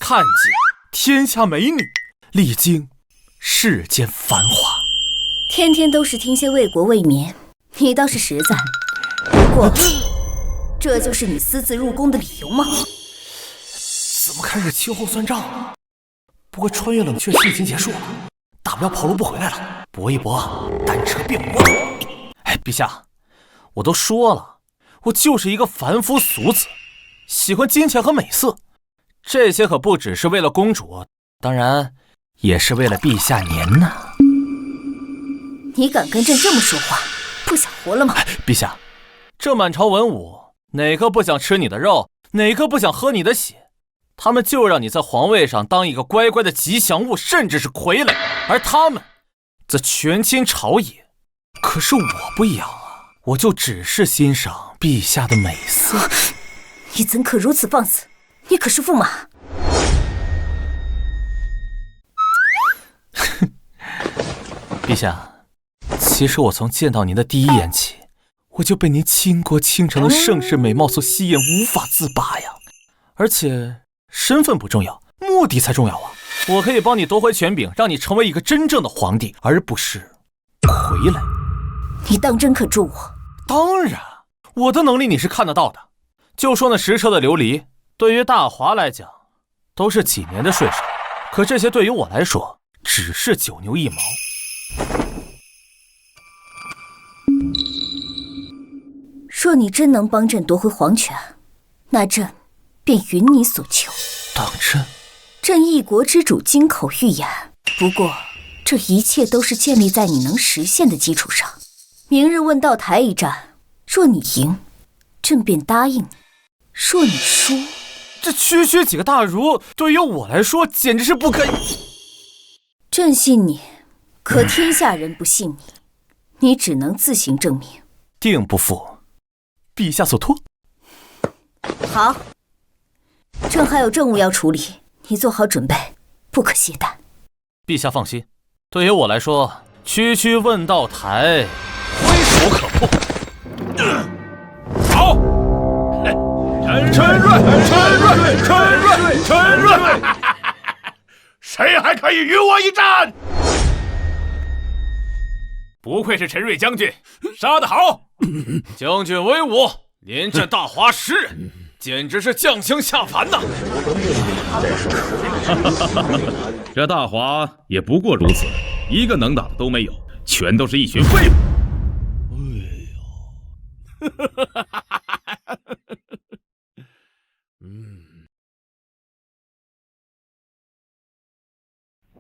看尽天下美女，历经世间繁华。天天都是听些为国为民，你倒是实在。不过，这就是你私自入宫的理由吗？怎么开始秋后算账？不过穿越冷却期已经结束了，大不了跑路不回来了，搏一搏，单车变摩托。哎，陛下，我都说了，我就是一个凡夫俗子，喜欢金钱和美色，这些可不只是为了公主，当然也是为了陛下您呢。你敢跟朕这么说话，不想活了吗？陛下，这满朝文武哪个不想吃你的肉，哪个不想喝你的血？他们就让你在皇位上当一个乖乖的吉祥物，甚至是傀儡，而他们则权倾朝野。可是我不一样啊，我就只是欣赏陛下的美色。你怎可如此放肆？你可是驸马。陛下，其实我从见到您的第一眼起，我就被您倾国倾城的盛世美貌所吸引，无法自拔呀。而且身份不重要，目的才重要啊！我可以帮你夺回权柄，让你成为一个真正的皇帝，而不是傀儡。你当真可助我？当然，我的能力你是看得到的。就说那10车的琉璃，对于大华来讲，都是几年的税收，可这些对于我来说，只是9牛1毛。若你真能帮朕夺回皇权，那朕便允你所求。当真？朕一国之主金口玉言，不过这一切都是建立在你能实现的基础上。明日问道台一战，若你赢，朕便答应你；若你输，这区区几个大儒，对于我来说简直是不可以。朕信你，可天下人不信你，你只能自行证明。定不负陛下所托。好，朕还有政务要处理，你做好准备，不可懈怠。陛下放心，对于我来说，区区问道台，挥手可破。好，陈瑞，谁还可以与我一战？不愧是陈瑞将军，杀得好！将军威武，连战大华10人，简直是将相下凡呐！这大华也不过如此，一个能打的都没有，全都是一群废物。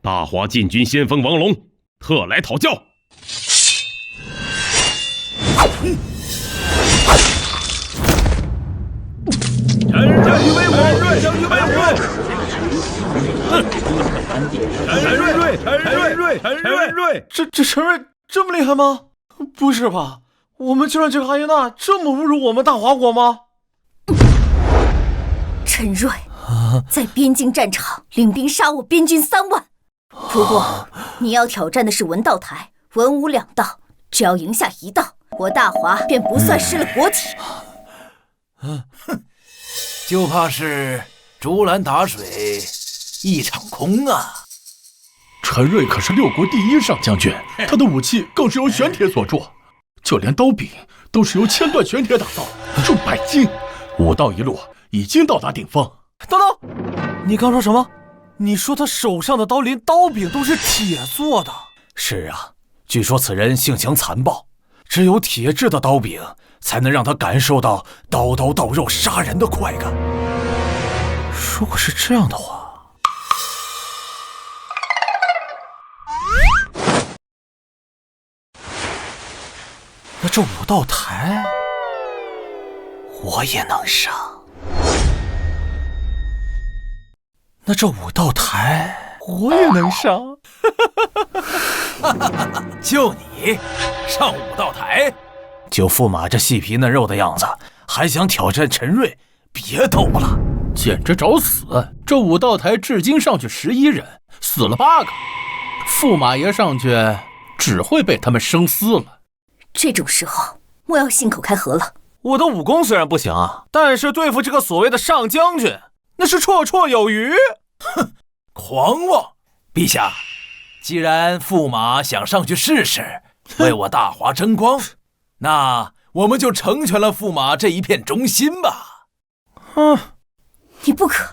大华禁军先锋王龙特来讨教。陈瑞，这陈瑞这么厉害吗？不是吧，我们就让这个阿耶娜这么侮辱我们大华国吗？陈瑞在边境战场领兵杀我边军3万，不过你要挑战的是文道台、文武2道，只要赢下1道，我大华便不算失了国体。就怕是竹篮打水一场空啊！陈瑞可是6国第1上将军，他的武器更是由玄铁所铸，就连刀柄都是由千段玄铁打造，重100斤，武道一路已经到达顶峰。等等，你刚说什么？你说他手上的刀连刀柄都是铁做的？是啊，据说此人性情残暴，只有铁制的刀柄才能让他感受到刀刀到肉杀人的快感。如果是这样的话，那这武道台我也能上。那这武道台我也能上。就你上武道台？就驸马这细皮嫩肉的样子，还想挑战陈瑞？别逗了，简直找死！这武道台至今上去11人，死了8个。驸马爷上去，只会被他们生撕了。这种时候，莫要信口开河了。我的武功虽然不行啊，但是对付这个所谓的上将军，那是绰绰有余。哼，狂妄！陛下，既然驸马想上去试试，为我大华争光，那我们就成全了驸马这一片忠心吧。你不可！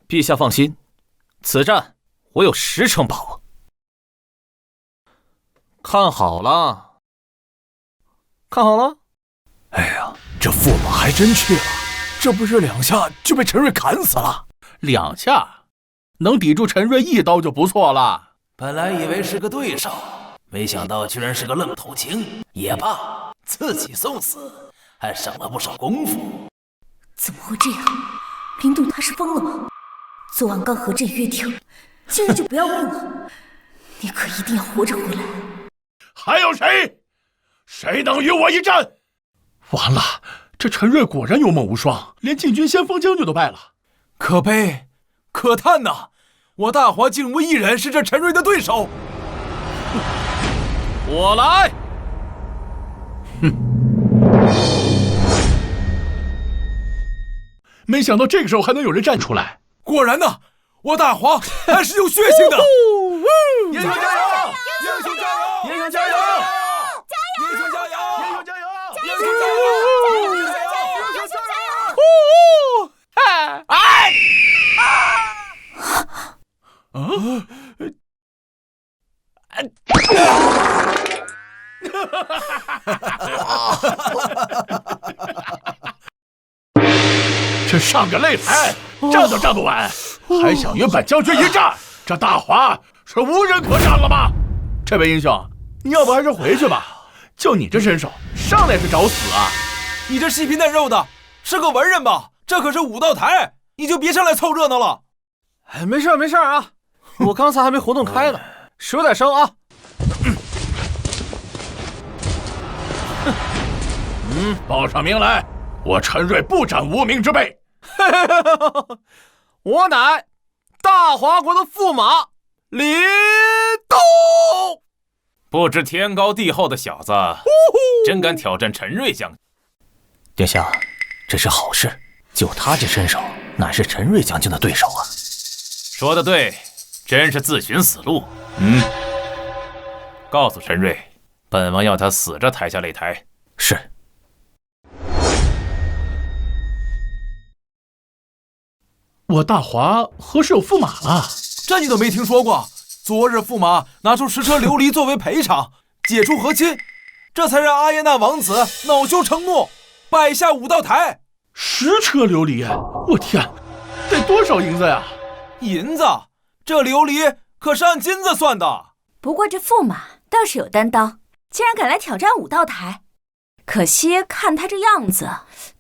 陛下放心，此战我有10成把握。看好了，看好了。哎呀，这驸马还真去了，这不是2下就被陈瑞砍死了？2下能抵住陈瑞1刀就不错了。本来以为是个对手，没想到居然是个愣头青。也罢，自己送死，还省了不少功夫。怎么会这样？林动他是疯了吗？昨晚刚和朕约定，今日就不要命了。你可一定要活着回来。还有谁？谁能与我一战？完了，这陈瑞果然勇猛无双，连禁军先锋将军都败了。可悲，可叹呐！我大华竟无一人是这陈瑞的对手。我来。没想到这个时候还能有人站出来。果然呐，我大华还是有血性的。英雄加油！英雄加油！英雄加油！加油！英雄加油！英雄加油！这上个擂台站都站不稳，还想与本将军一战？这大华是无人可战了吗？这位英雄，你要不还是回去吧？就你这身手，上来是找死啊！你这细皮嫩肉的，是个文人吧？这可是武道台，你就别上来凑热闹了。哎，没事没事啊，我刚才还没活动开呢，手点声啊。报上名来，我陈瑞不斩无名之辈。我乃大华国的驸马李东。不知天高地厚的小子，真敢挑战陈瑞将军。殿下，这是好事，就他这身手，哪是陈瑞将军的对手啊？说得对，真是自寻死路。告诉陈瑞，本王要他死着抬下擂台。是。我大华何时有驸马了？这你都没听说过？昨日驸马拿出10车琉璃作为赔偿，解除和亲，这才让阿耶纳王子恼羞成怒，摆下武道台。10车琉璃，我天，得多少银子呀？银子？这琉璃可是按金子算的。不过这驸马倒是有担当，竟然敢来挑战武道台。可惜看他这样子，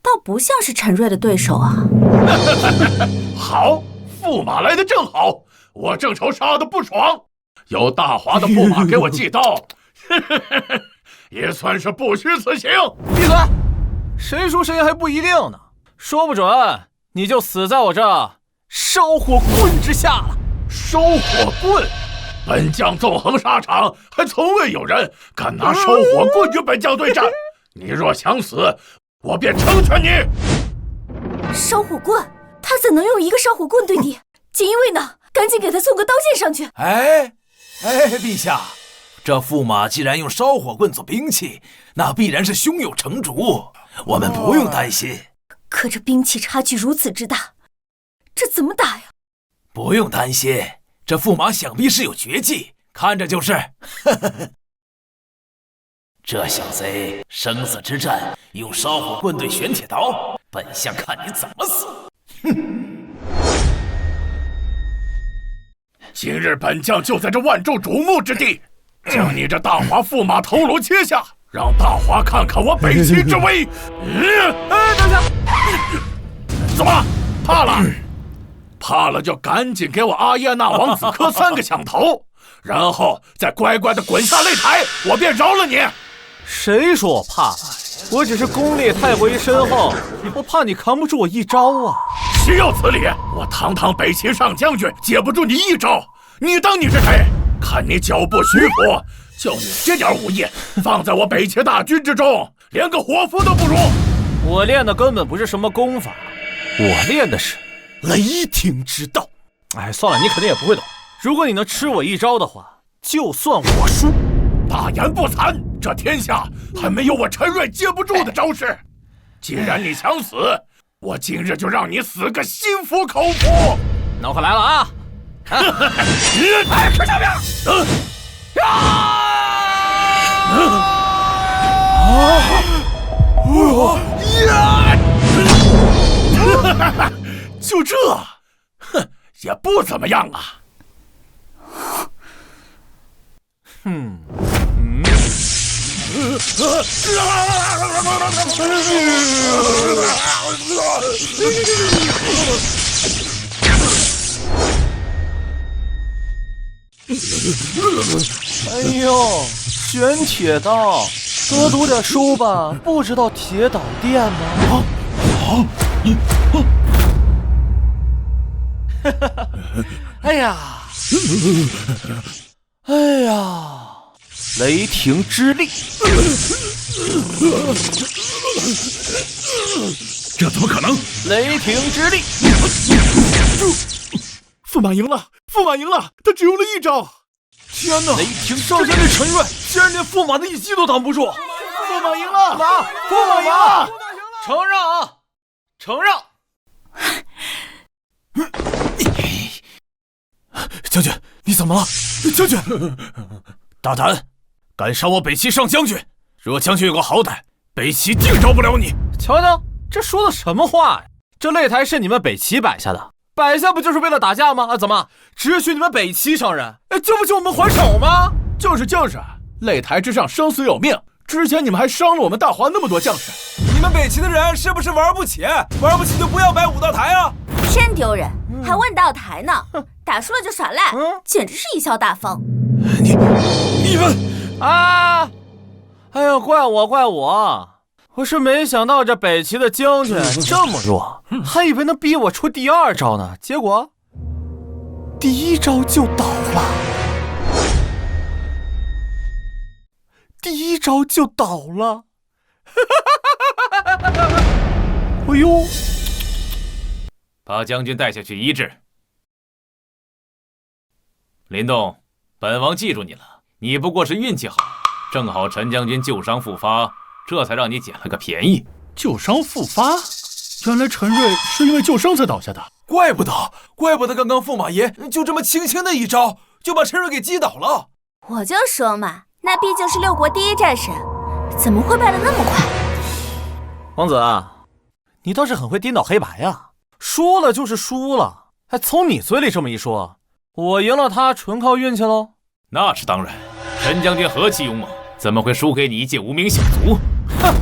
倒不像是陈瑞的对手啊。好，驸马来的正好，我正愁杀的不爽，有大华的驸马给我祭刀，也算是不虚此行。闭嘴！谁输谁赢还不一定呢，说不准你就死在我这烧火棍之下了。烧火棍？本将纵横沙场，还从未有人敢拿烧火棍与本将对战。你若想死，我便成全你。烧火棍？他怎能用一个烧火棍对敌？锦衣卫呢？赶紧给他送个刀剑上去！哎，陛下，这驸马既然用烧火棍做兵器，那必然是胸有成竹，我们不用担心。可这兵器差距如此之大，这怎么打呀？不用担心，这驸马想必是有绝技，看着就是。这小贼生死之战用烧火棍对玄铁刀，本相看你怎么死！今日本将就在这万众瞩目之地，将你这大华驸马头颅切下，让大华看看我北齐之威。等下，怎么怕了？怕了就赶紧给我阿耶纳王子磕3个响头，然后再乖乖的滚下擂台，我便饶了你。谁说我怕了？我只是功力太过于深厚，我怕你扛不住我一招啊！岂有此理！我堂堂北齐上将军，接不住你一招，你当你是谁？看你脚步虚浮，就你这点武艺，放在我北齐大军之中，连个活佛都不如。我练的根本不是什么功法，我练的是雷霆之道。哎，算了，你肯定也不会懂。如果你能吃我一招的话，就算我输。大言不惭！这天下还没有我陈瑞接不住的招式。既然你想死，我今日就让你死个心服口服。那我可来了啊！哎，快上面！就这，哼，也不怎么样啊。哎呦，玄铁刀，多读点书吧，不知道铁导电吗？哎呀，哎呀，雷霆之力！这怎么可能？雷霆之力！驸马赢了，驸马赢了，他只用了一招。天哪！雷霆上将军陈瑞竟然连驸马的一击都挡不住！驸马赢了！驸马赢了！承让啊！承让！将军，你怎么了？将军，大胆，敢杀我北齐上将军，若将军有个好歹，北齐定饶不了你。瞧瞧，这说的什么话呀？这擂台是你们北齐摆下的，摆下不就是为了打架吗？怎么只许你们北齐上人？就不许我们还手吗？就是，擂台之上生死有命。之前你们还伤了我们大华那么多将士。你们北齐的人是不是玩不起？玩不起就不要摆武道台啊！真丢人，还问道台呢？打输了就耍赖，简直是贻笑大方。你们啊！哎呀，怪我！我是没想到这北齐的将军这么弱，还以为能逼我出第二招呢，结果第一招就倒了。哎呦！把将军带下去医治。林动，本王记住你了，你不过是运气好，正好陈将军旧伤复发，这才让你捡了个便宜。旧伤复发？原来陈瑞是因为旧伤才倒下的。怪不得刚刚驸马爷就这么轻轻的一招就把陈瑞给击倒了。我就说嘛，那毕竟是6国第一战神，怎么会败得那么快？王子，你倒是很会颠倒黑白呀！输了就是输了，还从你嘴里这么一说，我赢了他纯靠运气喽？那是当然，陈将军何其勇猛，怎么会输给你一介无名小卒？哼！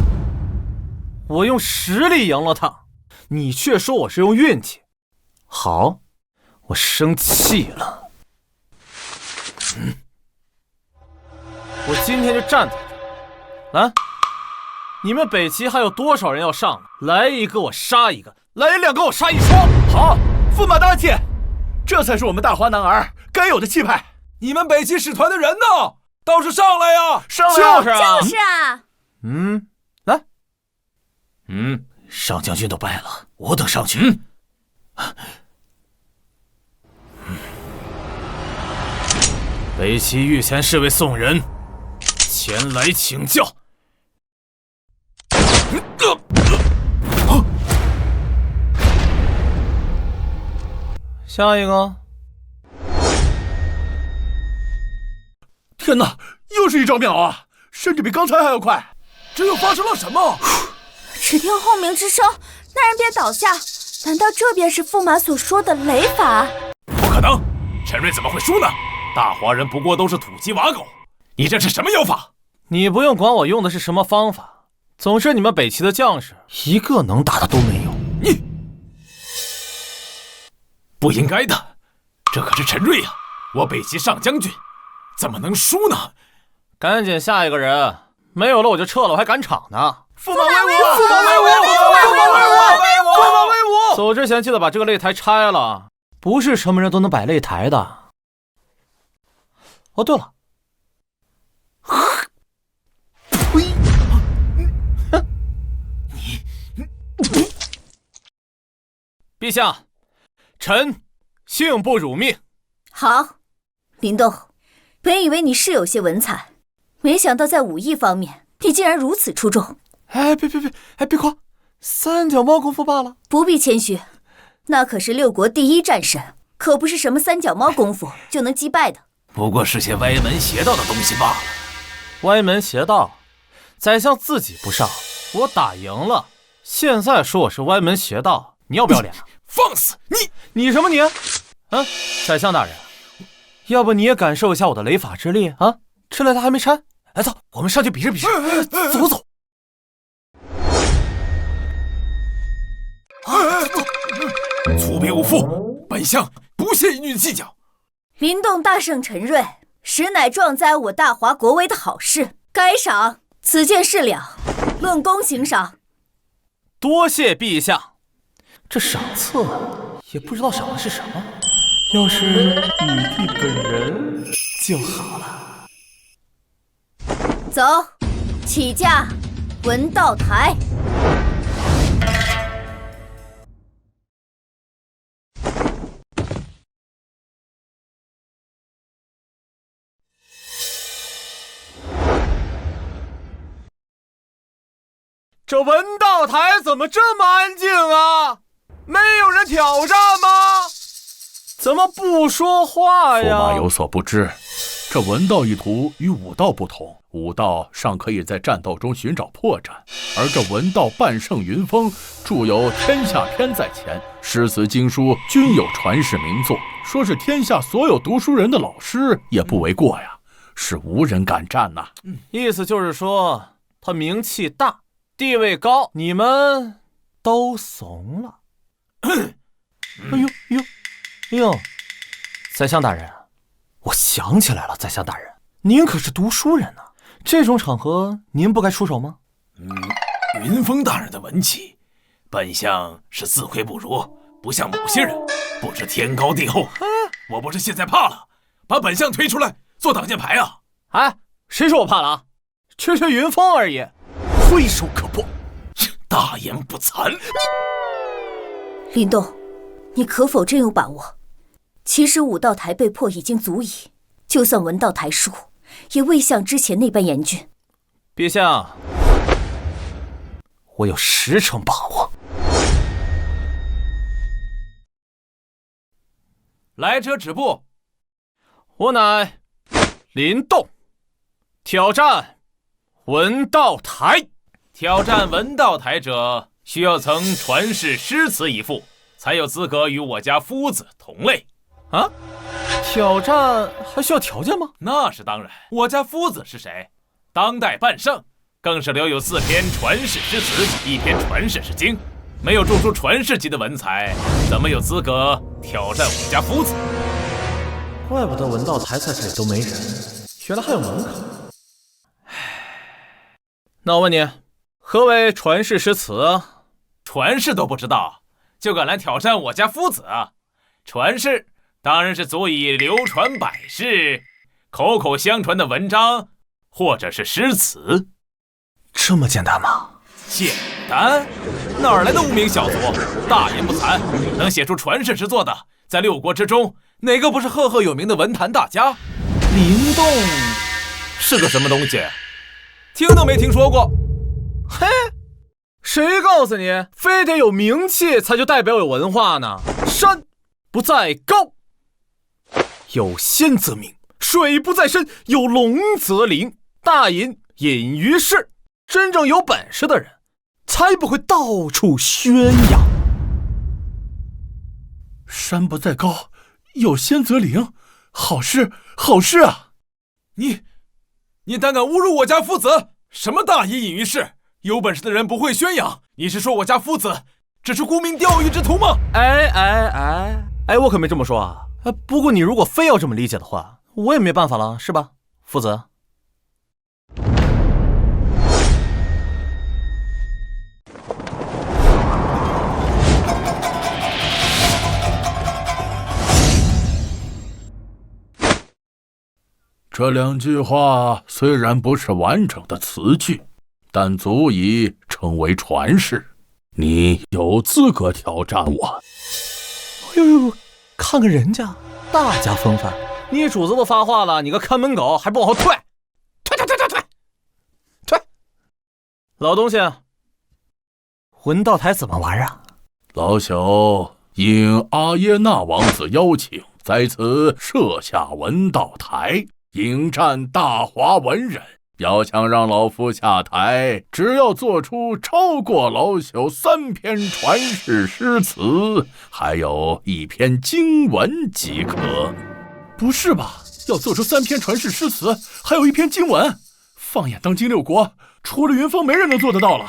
我用实力赢了他，你却说我是用运气。好，我生气了。我今天就站在这，来，你们北齐还有多少人要上来？来一个我杀一个，来2个我杀1双。好，驸马大气，这才是我们大华男儿该有的气派。你们北齐使团的人呢？倒是上来呀！上来呀！就是啊。来。上将军都败了，我等上去。北齐御前侍卫宋人前来请教。下一个。天哪，又是一招秒啊，甚至比刚才还要快。这又发生了什么？只听轰鸣之声，那人便倒下。难道这便是驸马所说的雷法？不可能，陈瑞怎么会输呢？大华人不过都是土鸡瓦狗，你这是什么妖法？你不用管我用的是什么方法，总之你们北齐的将士一个能打的都没有。你不应该的，这可是陈瑞啊，我北齐上将军，怎么能输呢？赶紧下一个人，没有了我就撤了，我还赶场呢。驸马威武！走之前记得把这个擂台拆了，不是什么人都能摆擂台的。哦，对了，陛下，臣幸不辱命。好，林动，本以为你是有些文采，没想到在武艺方面，你竟然如此出众。别夸，3脚猫功夫罢了。不必谦虚，那可是6国第一战神，可不是什么3脚猫功夫就能击败的。不过是些歪门邪道的东西罢了。歪门邪道，宰相自己不上，我打赢了，现在说我是歪门邪道，你要不要脸啊？放肆！你什么你？宰相大人，要不你也感受一下我的雷法之力啊？这擂台还没拆，来走，我们上去比试比试。走。粗鄙无父，本相不屑与你计较。林动大胜陈瑞，实乃壮哉我大华国威的好事，该赏。此件事了，论功行赏。多谢陛下。这赏赐也不知道赏的是什么，要是女帝本人就好了。走，起驾，文道台。这文道台怎么这么安静啊？没有人挑战吗？怎么不说话呀？驸马有所不知，这文道一途与武道不同，武道尚可以在战斗中寻找破绽，而这文道半圣云峰著有《天下篇》在前，诗词经书均有传世名作，说是天下所有读书人的老师也不为过呀，是无人敢战呐。意思就是说他名气大，地位高，你们都怂了。哎呦，宰相大人，我想起来了，宰相大人，您可是读书人呢，这种场合您不该出手吗？云峰大人的文气，本相是自愧不如，不像某些人不知天高地厚。我不是现在怕了，把本相推出来做挡箭牌啊！哎，谁说我怕了啊？缺云峰而已，挥手可破。大言不惭！林动，你可否真有把握？其实武道台被破已经足矣，就算文道台输，也未像之前那般严峻。陛下，我有10成把握。来者止步！我乃林动，挑战文道台。挑战文道台者，需要曾传世诗词一副，才有资格与我家夫子同类。啊？挑战还需要条件吗？那是当然。我家夫子是谁？当代半圣，更是留有4篇传世诗词，1篇传世诗经。没有种出传世级的文采，怎么有资格挑战我家夫子？怪不得文道台在这里都没人，原来还有门槛。那我问你，何为传世诗词？传世都不知道，就敢来挑战我家夫子？传世当然是足以流传百世、口口相传的文章或者是诗词。这么简单吗？简单？哪来的无名小卒？大言不惭，能写出传世之作的，在6国之中，哪个不是赫赫有名的文坛大家？林动是个什么东西？听都没听说过。嘿，谁告诉你非得有名气才就代表有文化呢？山不在高，有仙则名；水不在深，有龙则灵。大隐隐于市，真正有本事的人才不会到处宣扬。山不在高，有仙则灵，好事好事啊！你胆敢侮辱我家夫子？什么大隐隐于市？有本事的人不会宣扬？你是说我家夫子只是沽名钓誉之徒吗？哎，我可没这么说啊。不过你如果非要这么理解的话，我也没办法了，是吧，夫子？这2句话虽然不是完整的词句，但足以成为传世。你有资格挑战我。哎呦，看看人家大家风范，你主子都发话了，你个看门狗还不往后退！退！老东西，文道台怎么玩啊？老朽应阿耶那王子邀请，在此设下文道台，迎战大华文人。要想让老夫下台，只要做出超过老朽3篇传世诗词，还有1篇经文即可。不是吧？要做出3篇传世诗词，还有1篇经文？放眼当今6国，除了云峰，没人能做得到了。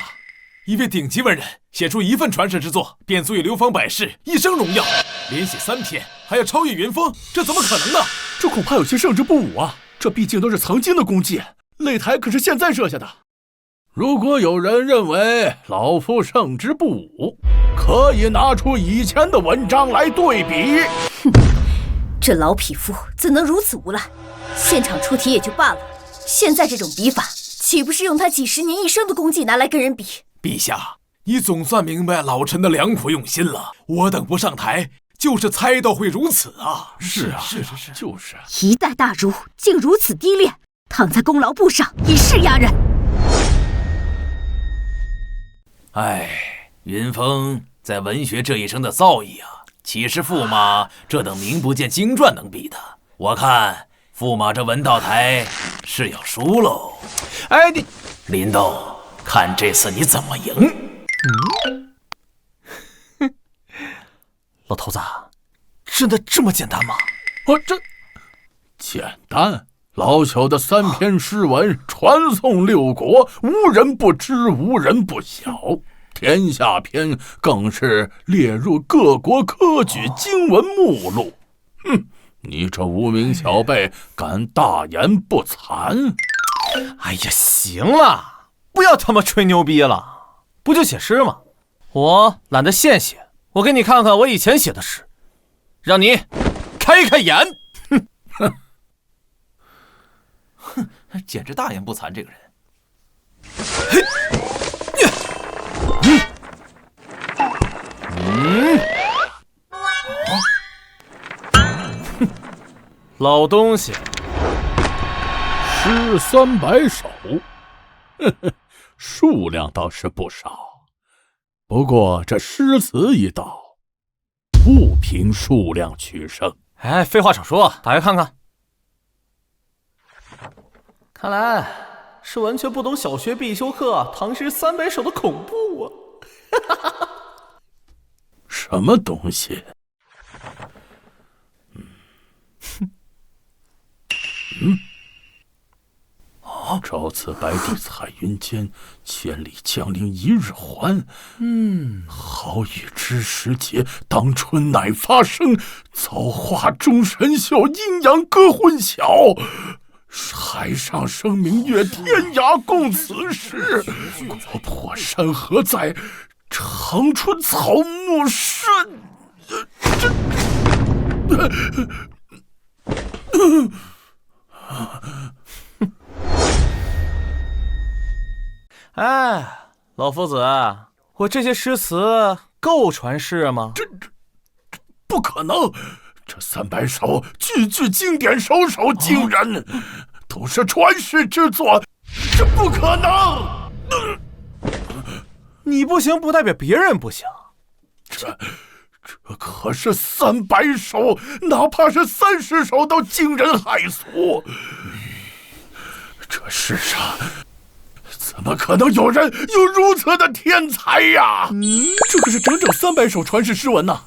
一位顶级文人写出1份传世之作，便足以流芳百世，一生荣耀。连写3篇，还要超越云峰，这怎么可能呢？这恐怕有些胜之不武啊！这毕竟都是曾经的功绩。擂台可是现在设下的，如果有人认为老夫胜之不武，可以拿出以前的文章来对比。哼，这老匹夫怎能如此无赖？现场出题也就罢了，现在这种比法，岂不是用他几十年一生的功绩拿来跟人比？陛下，你总算明白老臣的良苦用心了。我等不上台，就是猜到会如此啊！是，就是。一代大儒竟如此低劣，躺在功劳簿上以示压人。哎，云峰在文学这一生的造诣啊，岂是驸马这等名不见经传能比的？我看驸马这文道台是要输喽。哎，你林动，看这次你怎么赢？老头子，真的这么简单吗？这简单。老朽的3篇诗文传颂6国，无人不知，无人不晓。天下篇更是列入各国科举经文目录。你这无名小辈敢大言不惭？哎呀，行了，不要他妈吹牛逼了，不就写诗吗？我懒得现写，我给你看看我以前写的诗，让你开开眼。简直大言不惭，这个人。老东西，诗300首，数量倒是不少。不过这诗词一道，不凭数量取胜。哎，废话少说，打开看看。看来是完全不懂小学必修课唐诗300首的恐怖啊！什么东西？朝辞白帝彩云间，千里江陵一日还。好雨知时节，当春乃发生。造化钟神秀，阴阳割混淆。海上生明月，天涯共此时。国破山河在，长春草木深。哎，老夫子，我这些诗词够传世吗？这不可能！这300首句句经典，首首惊人，都是传世之作，这不可能！你不行，不代表别人不行。这可是300首，哪怕是30首都惊人骇俗。这世上怎么可能有人有如此的天才呀？这可是整整300首传世诗文呐！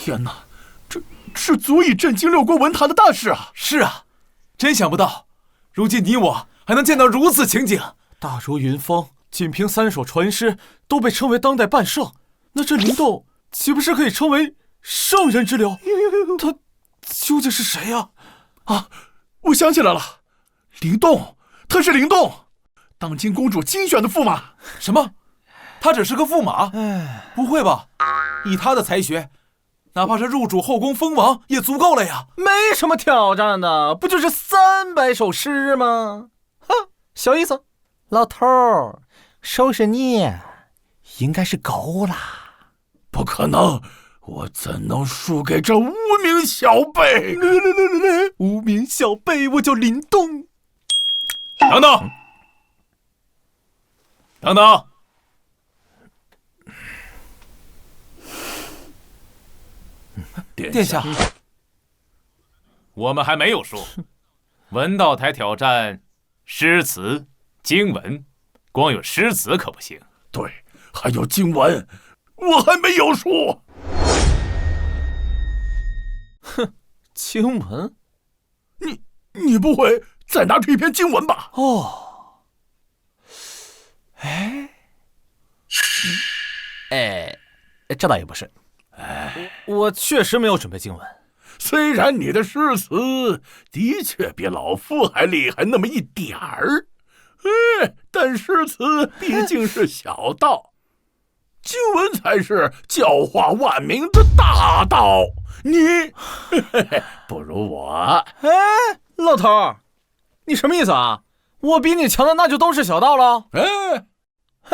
天哪，这是足以震惊6国文坛的大事啊！是啊，真想不到，如今你我还能见到如此情景。大如云峰，仅凭3首传诗都被称为当代半圣，那这林动岂不是可以称为圣人之流？他究竟是谁呀？我想起来了，林动，他是林动，当今公主精选的驸马。什么？他只是个驸马？不会吧？以他的才学，哪怕是入主后宫封王也足够了呀。没什么挑战的，不就是300首诗吗？小意思。老头儿，收拾你应该是够啦。不可能，我怎能输给这无名小辈？无名小辈，我叫林动。等等，等等！殿下，我们还没有输。文道台挑战诗词经文，光有诗词可不行。对，还有经文，我还没有输。哼，经文？你不会再拿出一篇经文吧？这倒也不是。我确实没有准备经文。虽然你的诗词的确比老夫还厉害那么一点儿，但诗词毕竟是小道，经文才是教化万民的大道。你不如我。老头儿，你什么意思啊？我比你强的那就都是小道了？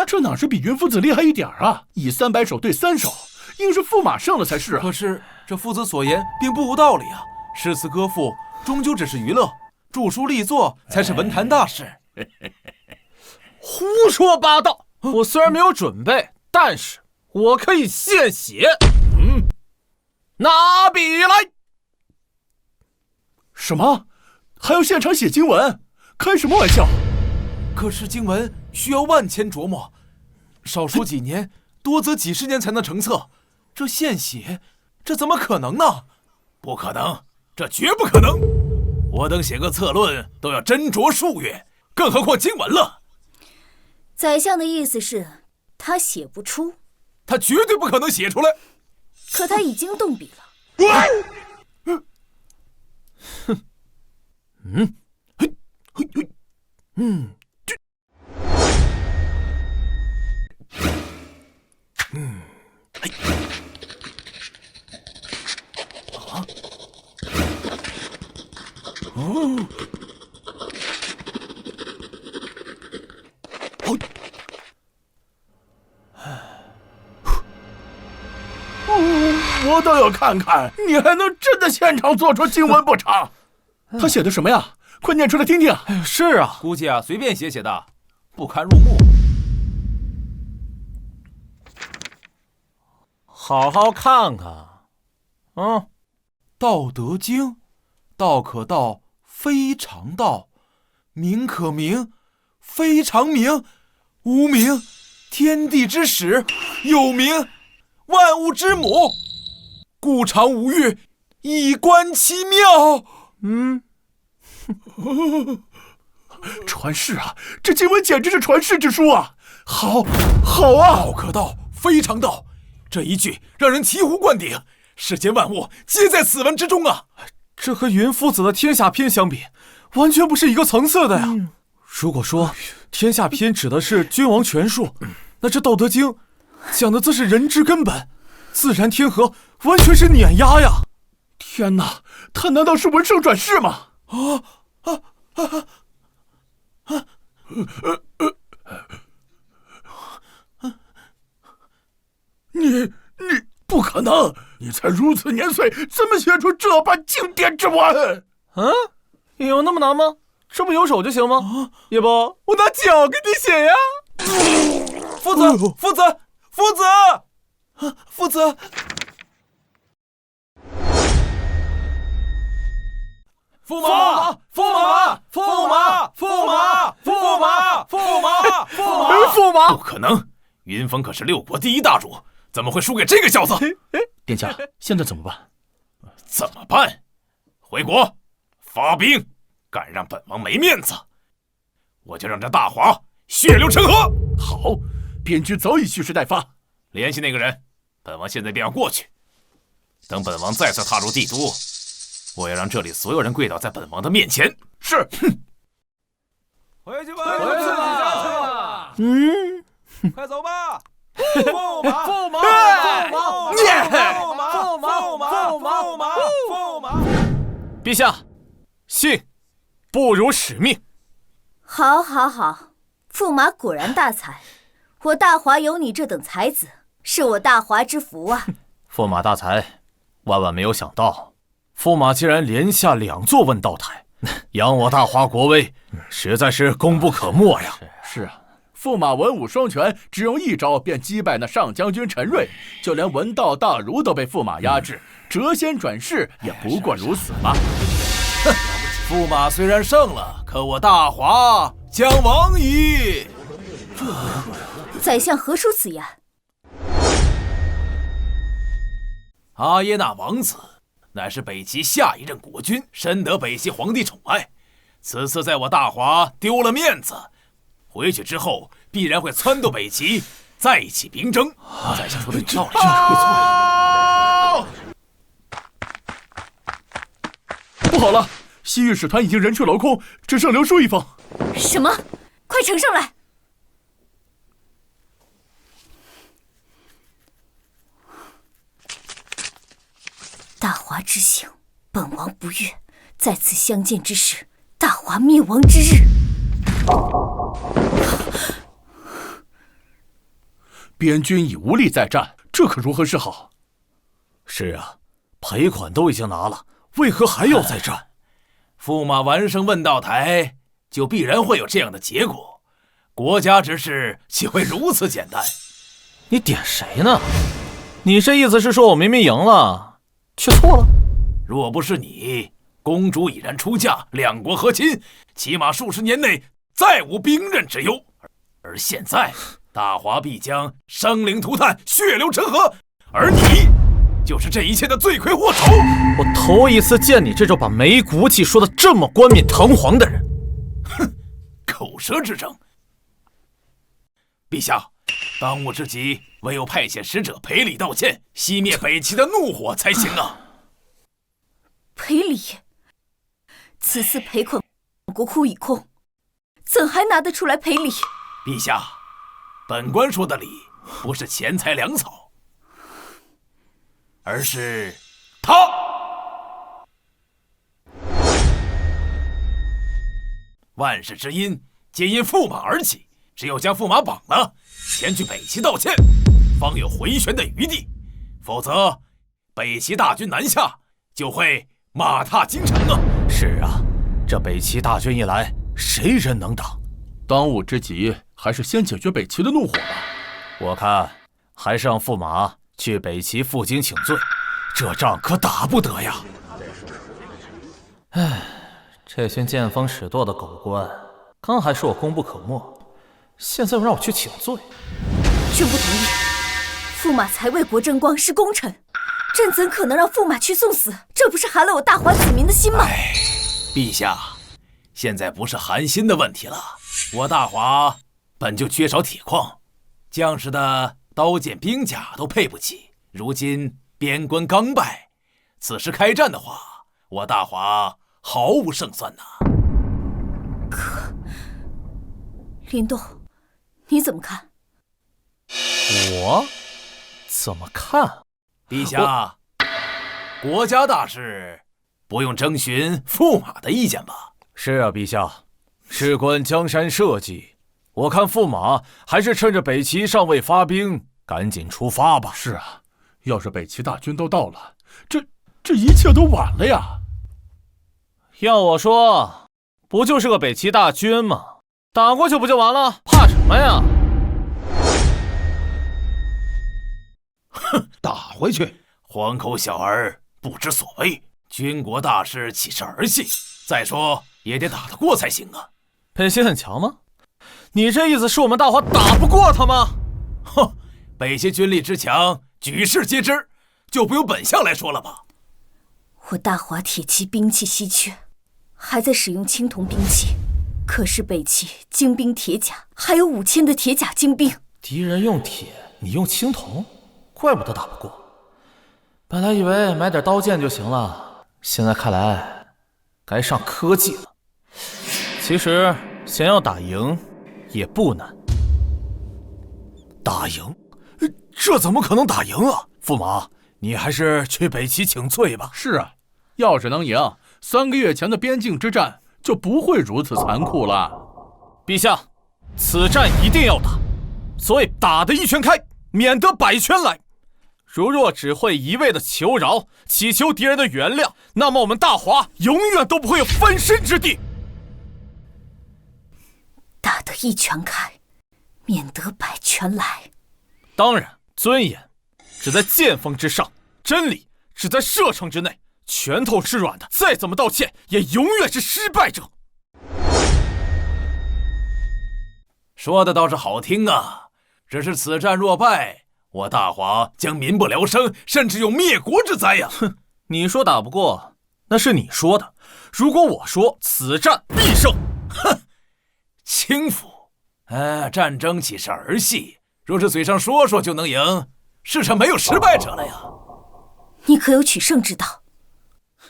这哪是比云夫子厉害一点啊？以300首对3首，应是驸马胜了才是啊。可是这夫子所言并不无道理啊！诗词歌赋终究只是娱乐，著书立作才是文坛大事。胡说八道！我虽然没有准备，但是我可以现写。拿笔来！什么？还要现场写经文，开什么玩笑？可是经文需要万千琢磨，少说几年，多则几十年才能成册。这现写，这怎么可能呢？不可能，这绝不可能！我等写个策论都要斟酌数月，更何况经文了。宰相的意思是，他写不出，他绝对不可能写出来。可他已经动笔了。我倒要看看，你还能真的现场做出经文不成？他写的什么呀？快念出来听听。是啊，估计随便写的，不堪入目。好好看看。道德经，道可道，非常道；名可名，非常名。无名，天地之始；有名，万物之母。故常无欲，以观其妙。传世啊！这经文简直是传世之书啊！好啊！道可道，非常道。这一句让人醍醐灌顶，世间万物皆在此文之中啊！这和云夫子的《天下篇》相比，完全不是一个层次的呀。如果说《天下篇》指的是君王权术，那这《道德经》讲的则是人之根本，自然天和，完全是碾压呀！天哪，他难道是文圣转世吗？你不可能！你才如此年岁，怎么写出这般经典之文？有那么难吗？这不有手就行吗？要不我拿脚给你写呀？夫子，驸马！不可能！云峰可是6国第一大主，怎么会输给这个小子？殿下，现在怎么办？怎么办？回国发兵，敢让本王没面子，我就让这大华血流成河。好，边军早已蓄势待发，联系那个人，本王现在便要过去。等本王再次踏入帝都，我要让这里所有人跪倒在本王的面前。是。回去吧！快走吧！驸马！陛下，信不如使命。好，驸马果然大才，我大华有你这等才子，是我大华之福啊！驸马大才，万万没有想到，驸马竟然连下2座问道台，扬我大华国威，实在是功不可没呀！是啊，驸马文武双全，只用一招便击败那上将军陈瑞，就连文道大儒都被驸马压制，谪仙转世也不过如此吧。驸马虽然胜了，可我大华将亡矣。宰相何出此言？阿耶那王子乃是北齐下一任国君，深得北齐皇帝宠爱。此次在我大华丢了面子，回去之后必然会撺掇北齐再起兵争。宰相说的有道理，没错。不好了，西域使团已经人去楼空，只剩刘书一封。什么？快呈上来！大华之行，本王不悦。在此相见之时，大华灭亡之日。边军已无力再战，这可如何是好？是啊，赔款都已经拿了，为何还要再战？驸马完胜问道台，就必然会有这样的结果。国家之事岂会如此简单？你点谁呢？你这意思是说我明明赢了，却错了？若不是你，公主已然出嫁，两国和亲，起码数十年内再无兵刃之忧。而现在，大华必将生灵涂炭，血流成河，而你就是这一切的罪魁祸首。我头一次见你这种把没骨气说的这么冠冕堂皇的人。哼，口舌之争。陛下，当务之急唯有派遣使者赔礼道歉，熄灭北齐的怒火才行啊！赔礼？此次赔款国库已空，怎还拿得出来赔礼？陛下，本官说的礼，不是钱财粮草，而是他。万事之因，皆因驸马而起。只有将驸马绑了，前去北齐道歉，方有回旋的余地。否则，北齐大军南下，就会马踏京城啊！是啊，这北齐大军一来，谁人能挡？当务之急还是先解决北齐的怒火吧。我看还是让驸马去北齐负荆请罪，这仗可打不得呀！唉，这群见风使舵的狗官，刚还说我功不可没。现在又让我去请罪，朕不同意。驸马才为国争光，是功臣，朕怎可能让驸马去送死？这不是寒了我大华子民的心吗？陛下，现在不是寒心的问题了。我大华本就缺少铁矿，将士的刀剑兵甲都配不起。如今边关刚败，此时开战的话，我大华毫无胜算呐。林动，你怎么看？我怎么看？陛下，国家大事不用征询驸马的意见吧？是啊，陛下，事关江山社稷，我看驸马还是趁着北齐尚未发兵，赶紧出发吧。是啊，要是北齐大军都到了，这一切都晚了呀。要我说，不就是个北齐大军吗？打过去不就完了？怕什么呀？哼，打回去！黄口小儿不知所谓，军国大事岂是儿戏？再说也得打得过才行啊！本心很强吗？你这意思是我们大华打不过他吗？哼，北齐军力之强，举世皆知，就不用本相来说了吧？我大华铁骑兵器稀缺，还在使用青铜兵器。可是北齐精兵铁甲还有5000的铁甲精兵，敌人用铁，你用青铜，怪不得打不过。本来以为买点刀剑就行了，现在看来该上科技了。其实想要打赢也不难。打赢？这怎么可能打赢啊？驸马，你还是去北齐请罪吧。是啊，要是能赢，3个月前的边境之战就不会如此残酷了。陛下，此战一定要打，所谓打得一拳开，免得百拳来。如若只会一味的求饶，祈求敌人的原谅，那么我们大华永远都不会有翻身之地。打得一拳开，免得百拳来。当然，尊严只在剑锋之上，真理只在射程之内。拳头是软的，再怎么道歉也永远是失败者。说的倒是好听啊，只是此战若败，我大华将民不聊生，甚至有灭国之灾呀！哼，你说打不过，那是你说的。如果我说此战必胜，哼，轻浮。战争岂是儿戏？若是嘴上说说就能赢，世上没有失败者了呀！你可有取胜之道？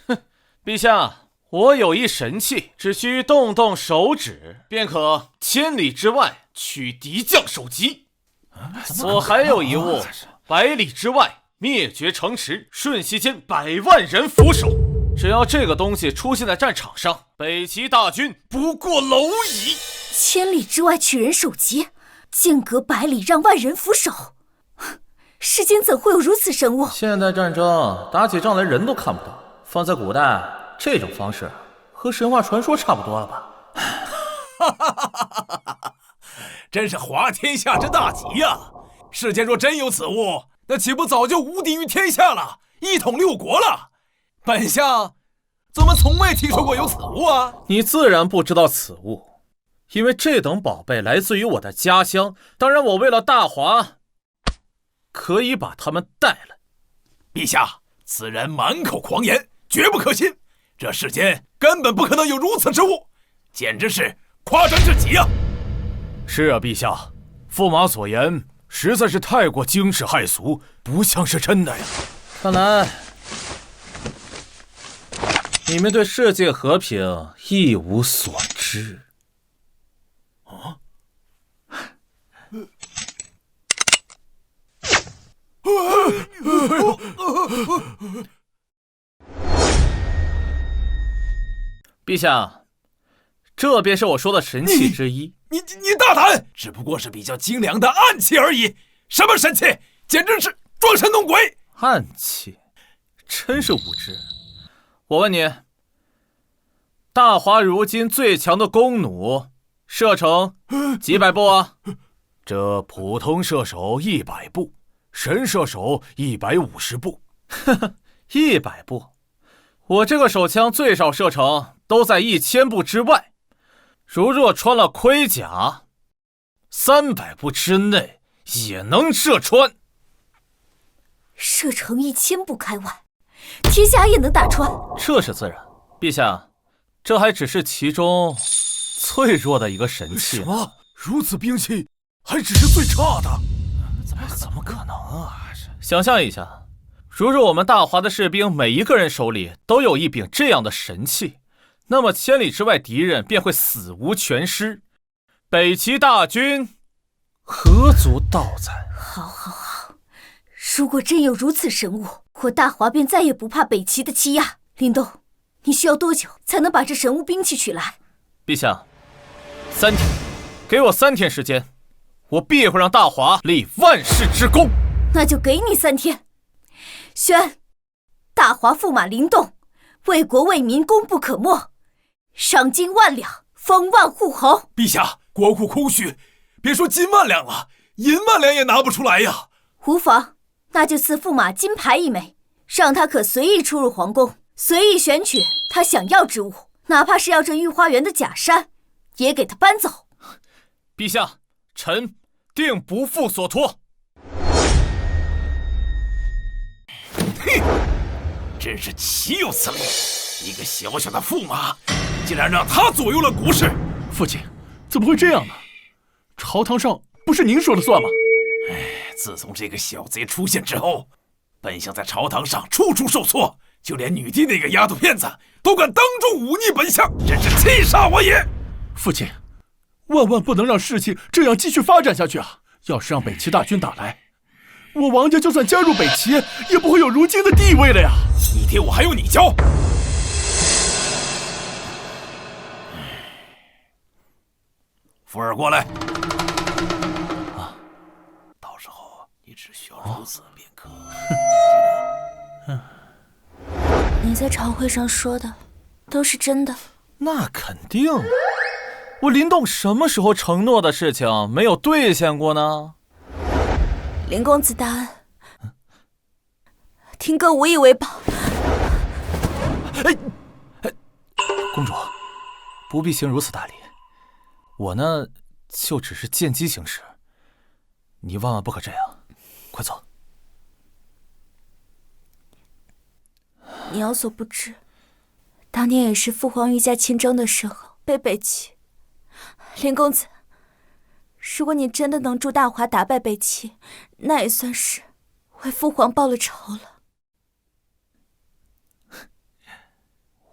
哼，陛下，我有一神器，只需动动手指，便可千里之外取敌将首级。我还有一物，百里之外灭绝城池，瞬息间100万人俯首。只要这个东西出现在战场上，北齐大军不过蝼蚁。千里之外取人首级，间隔100里让万人俯首。世间怎会有如此神物？现代战争打起仗来人都看不到，放在古代，这种方式和神话传说差不多了吧？真是滑天下之大吉呀！世间若真有此物，那岂不早就无敌于天下了，一统6国了？本相怎么从未听说过有此物啊？你自然不知道此物，因为这等宝贝来自于我的家乡。当然，我为了大华，可以把它们带来。陛下，此人满口狂言，绝不可信。这世间根本不可能有如此之物，简直是夸张至极啊！是啊，陛下，驸马所言实在是太过惊世骇俗，不像是真的呀。看来你们对世界和平一无所知。啊？陛下，这便是我说的神器之一。你大胆！只不过是比较精良的暗器而已，什么神器？简直是装神弄鬼！暗器，真是无知。我问你，大华如今最强的弓弩射程几百步啊？这普通射手100步，神射手150步。呵呵，100步，我这个手枪最少射程都在1000步之外。如若穿了盔甲，300步之内也能射穿。射程1000步开外，铁甲也能打穿。这是自然，陛下，这还只是其中最弱的一个神器。什么？如此兵器还只是最差的？怎么可能啊？想象一下，如若我们大华的士兵每一个人手里都有一柄这样的神器，那么千里之外敌人便会死无全尸，北齐大军何足道哉？好，如果真有如此神物，我大华便再也不怕北齐的欺压。林动，你需要多久才能把这神物兵器取来？陛下，3天，给我3天时间，我必会让大华立万世之功。那就给你3天。宣，大华驸马林动，为国为民功不可没，赏金10000两，封万户侯。陛下，国库空虚，别说金万两了，银万两也拿不出来呀。无妨，那就赐驸马金牌1枚，让他可随意出入皇宫，随意选取他想要之物，哪怕是要这御花园的假山，也给他搬走。陛下，臣定不负所托。嘿，真是岂有此理！一个小小的驸马，竟然让他左右了国事。父亲，怎么会这样呢？朝堂上不是您说了算吗？自从这个小贼出现之后，本相在朝堂上处处受挫，就连女帝那个丫头片子都敢当众忤逆本相，真是气煞我也！父亲，万万不能让事情这样继续发展下去啊！要是让北齐大军打来，我王家就算加入北齐，也不会有如今的地位了呀！你爹我还用你教？福儿过来。到时候你只需要如此便可。你在朝会上说的都是真的？那肯定。我林动什么时候承诺的事情没有兑现过呢？林公子大恩，听哥无以为报。公主，不必行如此大礼。我呢，就只是见机行事，你万万不可这样。快走。你有所不知，当年也是父皇御驾亲征的时候被北齐。林公子，如果你真的能助大华打败北齐，那也算是为父皇报了仇了。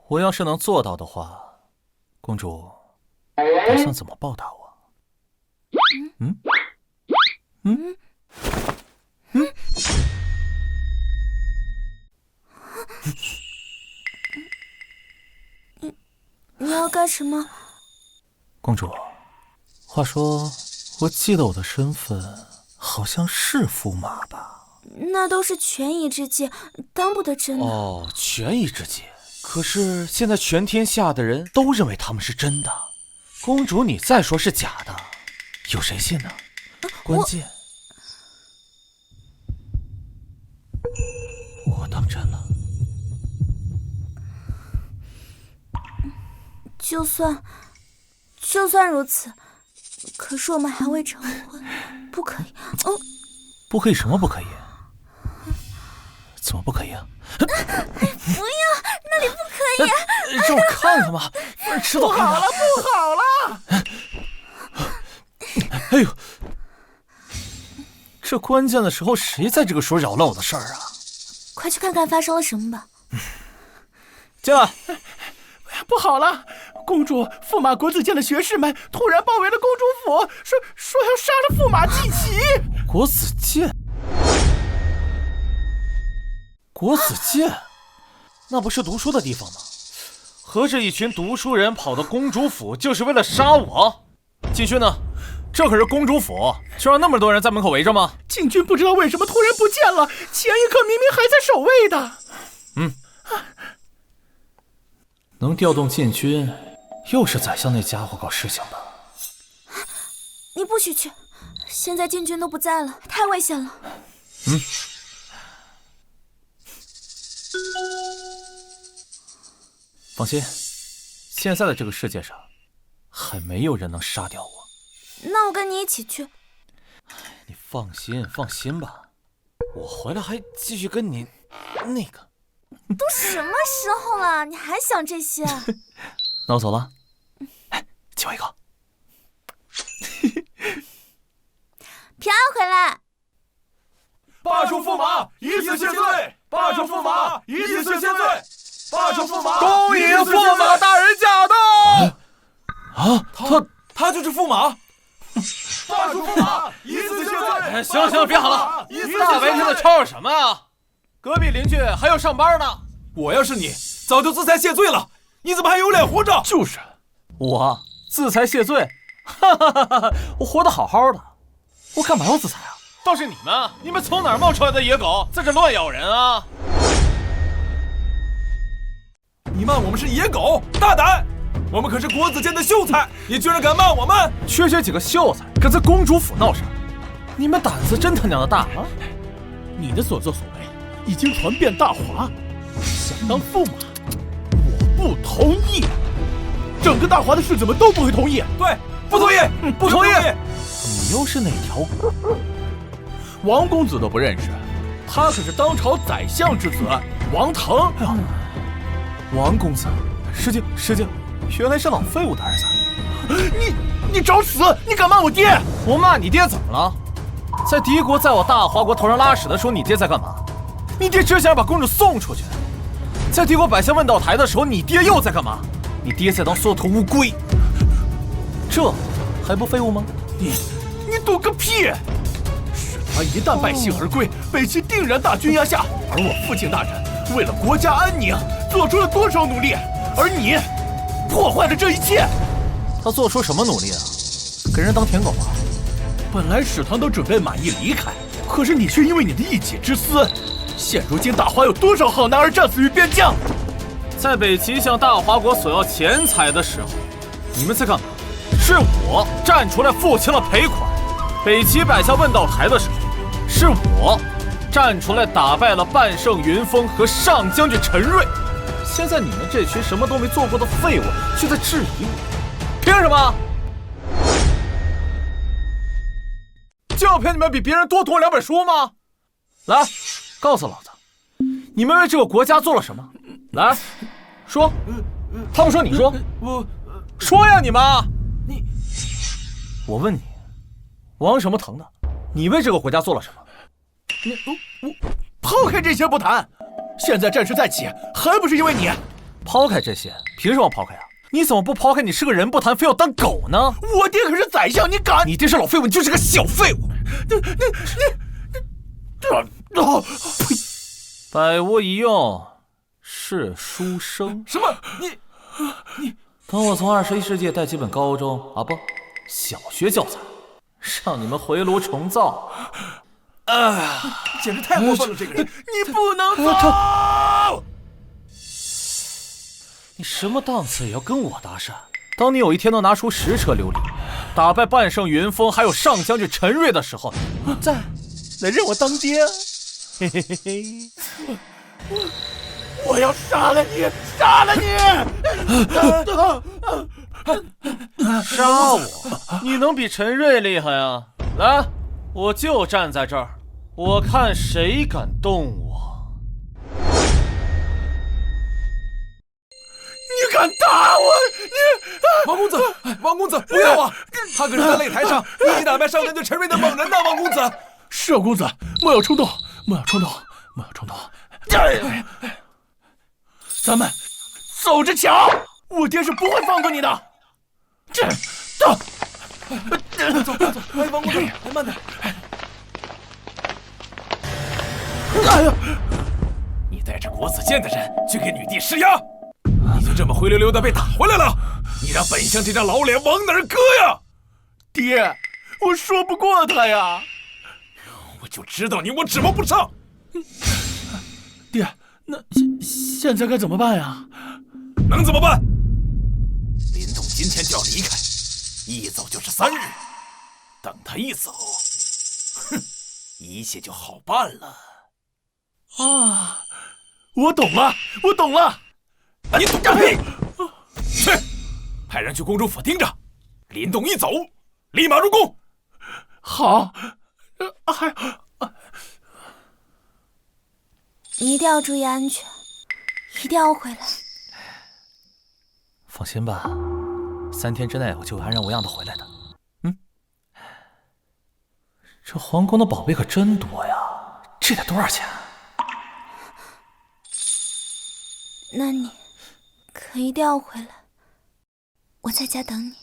我要是能做到的话，公主打算怎么报答我？你要干什么？公主，话说，我记得我的身份好像是驸马吧？那都是权宜之计，当不得真的。哦，权宜之计。可是现在全天下的人都认为他们是真的，公主你再说是假的，有谁信呢？关键我当真了。就算如此，可是我们还未成婚，不可以。不可以什么不可以？怎么不可以啊？不要，那里不可以啊！让我看看吧，迟早看看。不好了！哎呦，这关键的时候，谁在这个时候扰乱我的事儿啊？快去看看发生了什么吧。进来。不好了！公主、驸马国子监的学士们突然包围了公主府，说要杀了驸马季琦。国子监？国子监？那不是读书的地方吗？合着一群读书人跑到公主府，就是为了杀我？禁军呢？这可是公主府，就让那么多人在门口围着吗？禁军不知道为什么突然不见了，前一刻明明还在守卫的。能调动禁军，又是宰相那家伙搞事情的。你不许去，现在禁军都不在了，太危险了。放心，现在的这个世界上，还没有人能杀掉我。那我跟你一起去。你放心吧，我回来还继续跟你那个。都什么时候了，你还想这些？那我走了。亲我一口。平安回来。罢黜驸马，以此谢罪！罢黜驸马，以此谢罪！罢黜驸马，恭迎驸马大人驾到！他就是驸马。罢黜驸马，以此谢罪！行，别喊了，大白天的吵吵什么啊？隔壁邻居还要上班呢。我要是你，早就自裁谢罪了。你怎么还有脸活着？就是，我自裁谢罪，我活得好好的，我干嘛要自裁啊？倒是你们从哪儿冒出来的野狗，在这乱咬人啊？你骂我们是野狗，大胆！我们可是国子监的秀才，你居然敢骂我们？区区几个秀才，敢在公主府闹事，你们胆子真他娘的大啊！你的所作所为已经传遍大华，想当驸马，我不同意。整个大华的世子们都不会同意。对，不同意，不同意。你又是哪条？王公子都不认识，他可是当朝宰相之子王腾。王公子，失敬，原来是老废物的儿子。你找死！你敢骂我爹？我骂你爹怎么了？在敌国在我大华国头上拉屎的时候，你爹在干嘛？你爹只想把公主送出去。在敌国百姓问道台的时候，你爹又在干嘛？你爹在当缩头乌龟。这还不废物吗？你赌个屁！是他一旦败兴而归，北齐定然大军压下。而我父亲大人为了国家安宁，做出了多少努力，而你破坏了这一切。他做出什么努力啊？给人当舔狗啊？本来史堂都准备满意离开，可是你却因为你的一己之私。现如今大华有多少好男儿战死于边疆？在北齐向大华国索要钱财的时候，你们在干嘛？是我站出来付清了赔款。北齐百校问道台的时候，是我站出来打败了半圣云峰和上将军陈瑞。现在你们这群什么都没做过的废物，却在质疑我，凭什么？就要凭你们比别人多读2本书吗？来，告诉老子，你们为这个国家做了什么？来，说。他不说你说。我说呀，你们！我问你，王什么腾的，你为这个国家做了什么？我抛开这些不谈，现在战事再起，还不是因为你？抛开这些，凭什么抛开啊？你怎么不抛开你是个人不谈，非要当狗呢？我爹可是宰相，你敢？你爹是老废物，你就是个小废物！呸！百无一用是书生。什么？你等我从21世纪带几本高中不小学教材，让你们回炉重造。简直太过分了！这个人，你不能走！你什么档次也要跟我搭讪？当你有一天能拿出10车琉璃，打败半圣云峰还有上将军陈瑞的时候，再来认我当爹。嘿嘿嘿嘿。我要杀了你！杀了你！杀我？你能比陈瑞厉害啊？来，我就站在这儿，我看谁敢动我！你敢打我？王公子，王公子，不要啊！他可是在擂台上一击打败上阵对陈瑞的猛人呐！王公子，是公子，莫要冲动，莫要冲动，莫要冲动。咱们走着瞧，我爹是不会放过你的。走，王公子，慢点。哎呀！你带着国子监的人去给女帝施压，你就这么灰溜溜的被打回来了？你让本相这张老脸往哪儿搁呀？爹，我说不过他呀！我就知道你我指望不上。爹，那现在该怎么办呀？能怎么办？林动今天就要离开，一走就是3日。等他一走，哼，一切就好办了。啊，我懂了，我懂了。你懂个屁！去，派人去公主府盯着，林动一走，立马入宫。好，你一定要注意安全，一定要回来。放心吧，3天之内我就会安然无恙的回来的。这皇宫的宝贝可真多呀，这得多少钱？那你可一定要回来，我在家等你。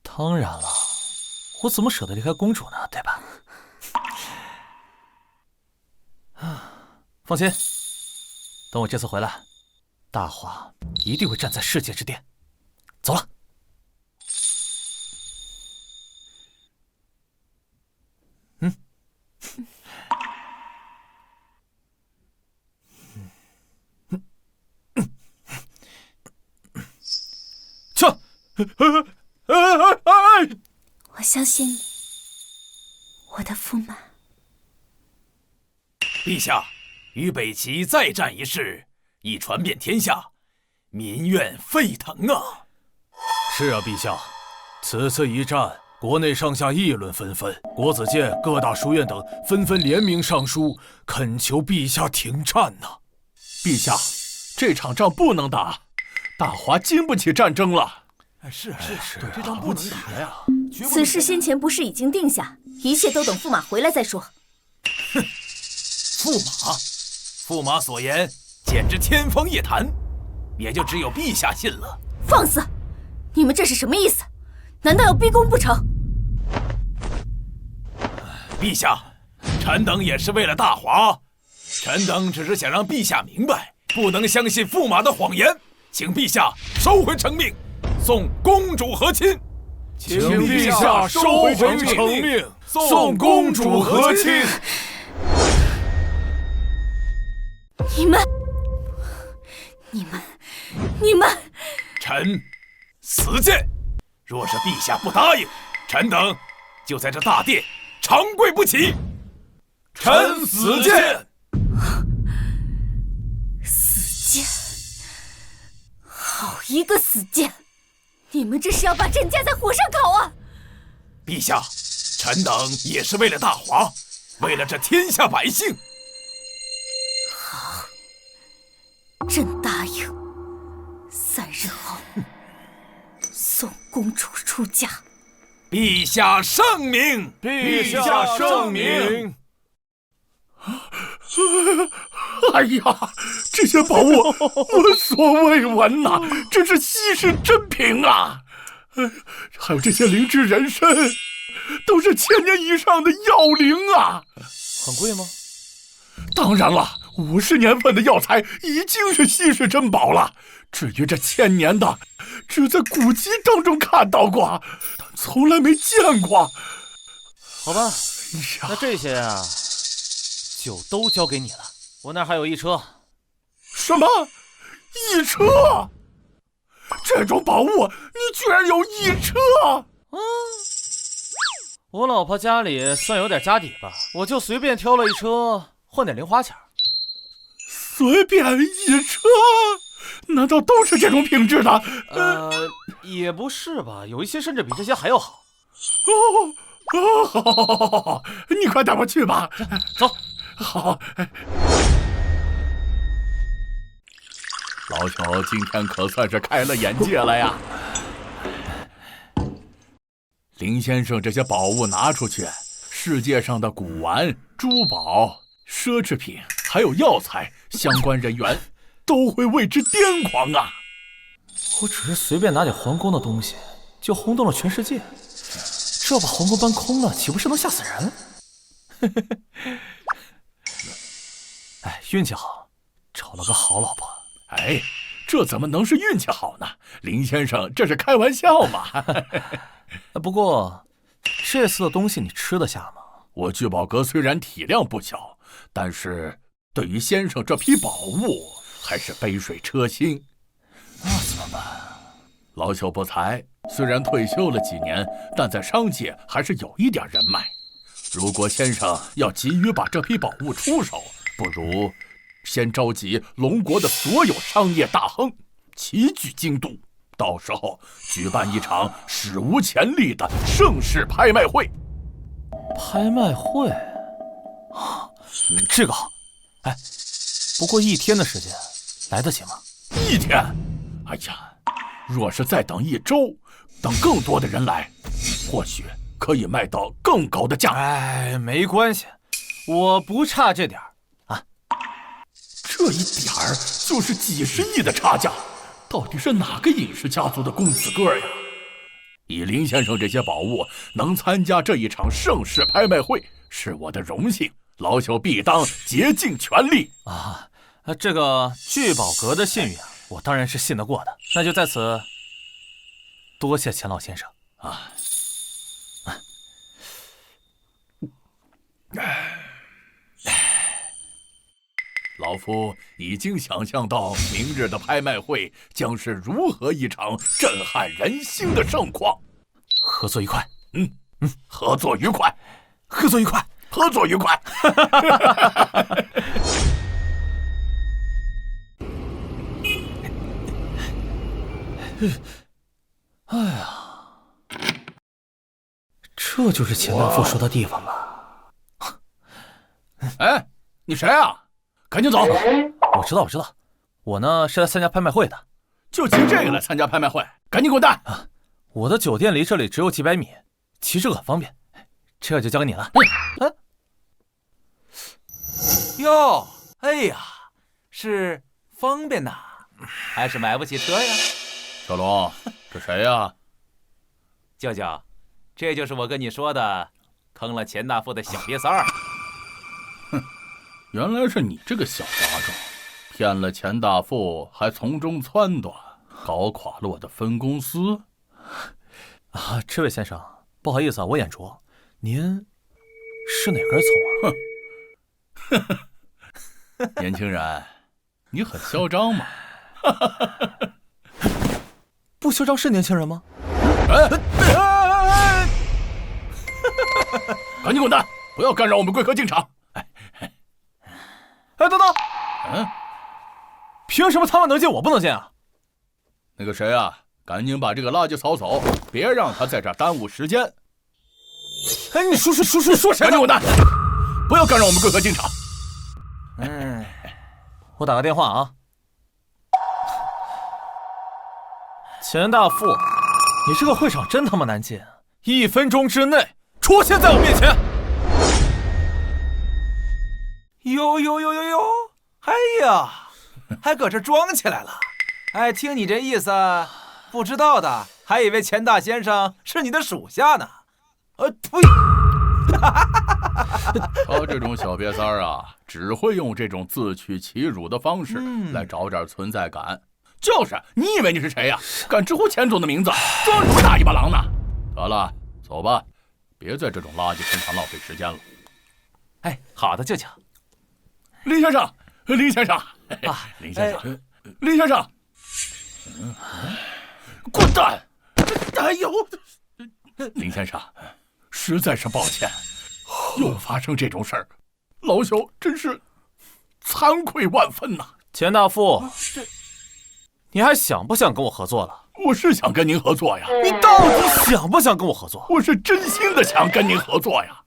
当然了，我怎么舍得离开公主呢？对吧？放心，等我这次回来，大华一定会站在世界之巅。走了。去！我相信你，我的驸马。陛下，与北齐再战一事，已传遍天下，民怨沸腾啊！是啊，陛下，此次一战，国内上下议论纷纷，国子监、各大书院等纷纷联名上书，恳求陛下停战呐。陛下，这场仗不能打，大华经不起战争了。是，这仗不能打呀！此事先前不是已经定下，一切都等驸马回来再说。哼，驸马所言简直天方夜谭，也就只有陛下信了。放肆！你们这是什么意思？难道要逼宫不成？陛下，臣等也是为了大华，臣等只是想让陛下明白，不能相信驸马的谎言，请陛下收回成命，送公主和亲。请陛下收回成命，送公主和亲。你们！臣死谏，若是陛下不答应，臣等就在这大殿长跪不起。臣死谏。死谏！好一个死谏！你们这是要把朕架在火上烤啊！陛下，臣等也是为了大华，为了这天下百姓。好，朕答应，3日后送公主出嫁。陛下圣明！陛下圣明！哎呀，这些宝物闻所未闻呐，真是稀世珍品啊！还有这些灵芝人参，都是1000年以上的药灵啊！很贵吗？当然了，50年份的药材已经是稀世珍宝了。至于这1000年的，只在古籍当中看到过，但从来没见过。好吧，那这些啊，就都交给你了。我那儿还有1车。什么？1车？这种宝物你居然有1车？我老婆家里算有点家底吧，我就随便挑了1车，换点零花钱。随便一车，难道都是这种品质的？也不是吧，有一些甚至比这些还要好。好，你快带我去吧。走。好。老朽今天可算是开了眼界了呀！林先生这些宝物拿出去，世界上的古玩、珠宝、奢侈品，还有药材，相关人员都会为之癫狂啊！我只是随便拿点皇宫的东西，就轰动了全世界，这把皇宫搬空了，岂不是能吓死人？哎，运气好，找了个好老婆。哎，这怎么能是运气好呢？林先生这是开玩笑嘛？不过，这次的东西你吃得下吗？我聚宝阁虽然体量不小，但是对于先生这批宝物，还是杯水车薪。那怎么办？老朽不才，虽然退休了几年，但在商界还是有一点人脉。如果先生要急于把这批宝物出手，不如先召集龙国的所有商业大亨，齐聚京都，到时候举办一场史无前例的盛世拍卖会。拍卖会？这个好。哎，不过1天的时间，来得及吗？1天？哎呀，若是再等1周，等更多的人来，或许可以卖到更高的价。哎，没关系，我不差这点儿。这一点儿就是几十亿的差价，到底是哪个尹氏家族的公子哥呀？以林先生这些宝物能参加这一场盛世拍卖会，是我的荣幸，老朽必当竭尽全力啊！这个聚宝阁的信誉啊，我当然是信得过的。那就在此多谢钱老先生啊！老夫已经想象到明日的拍卖会将是如何一场震撼人心的盛况。合作愉快。合作愉快，合作愉快，合作愉快。哎呀，这就是钱大富说的地方吧？哎，你谁啊？赶紧走！我知道，我呢是来参加拍卖会的。就骑这个来参加拍卖会？赶紧滚蛋！我的酒店离这里只有几百米，骑这个很方便。这就交给你了。哟，哎呀，是方便呐，还是买不起车呀？小龙，这谁呀？舅舅，这就是我跟你说的，坑了钱大富的小瘪三儿。原来是你这个小杂种，骗了钱大富，还从中撺掇，搞垮了我的分公司。啊，这位先生，不好意思啊，我眼拙，您是哪根葱啊？年轻人，你很嚣张吗？不嚣张是年轻人吗？赶紧滚蛋！不要干扰我们贵客进场！哎，等等！凭什么他们能进，我不能进啊？那个谁啊，赶紧把这个垃圾扫走，别让他在这儿耽误时间。哎，你说谁？赶紧滚蛋！不要干扰我们贵客进场。我打个电话啊。钱大富，你这个会场真他妈难进，1分钟之内出现在我面前。哟，哎呀，还搁这装起来了。哎，听你这意思，不知道的还以为钱大先生是你的属下呢。呸！他这种小瘪三儿啊，只会用这种自取其辱的方式来找点存在感。就是，你以为你是谁呀？敢直呼钱总的名字，装什么大尾巴狼呢？得了，走吧，别在这种垃圾身上浪费时间了。哎，好的，舅舅。林先生，林先生，林先生，林先生，滚蛋！哎呦，林先生，实在是抱歉，又发生这种事儿，老朽真是惭愧万分呐！钱大富，你还想不想跟我合作了？我是想跟您合作呀。你到底想不想跟我合作？我是真心的想跟您合作呀。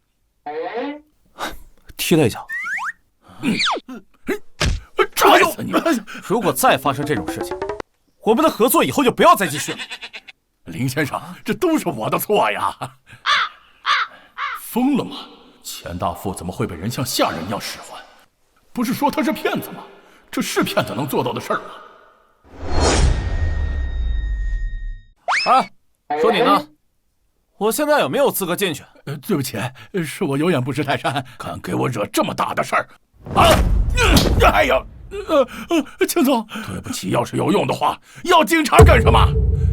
踢他一脚。拽死你！如果再发生这种事情，我们的合作以后就不要再继续了。林先生，这都是我的错呀！疯了吗？钱大富怎么会被人像下人一样使唤？不是说他是骗子吗？这是骗子能做到的事儿吗？哎，说你呢？我现在有没有资格进去？对不起，是我有眼不识泰山，敢给我惹这么大的事儿！啊！哎呀，钱总，对不起，要是有用的话，要警察干什么？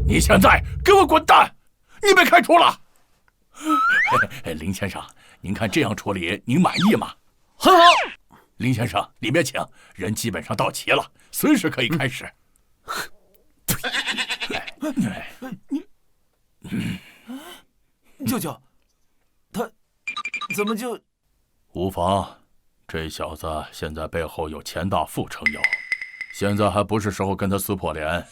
你现在给我滚蛋！你被开除了。林先生，您看这样处理，您满意吗？很好。林先生，里面请，人基本上到齐了，随时可以开始。舅舅，他怎么就……无妨，这小子现在背后有钱大富撑腰，现在还不是时候跟他撕破脸。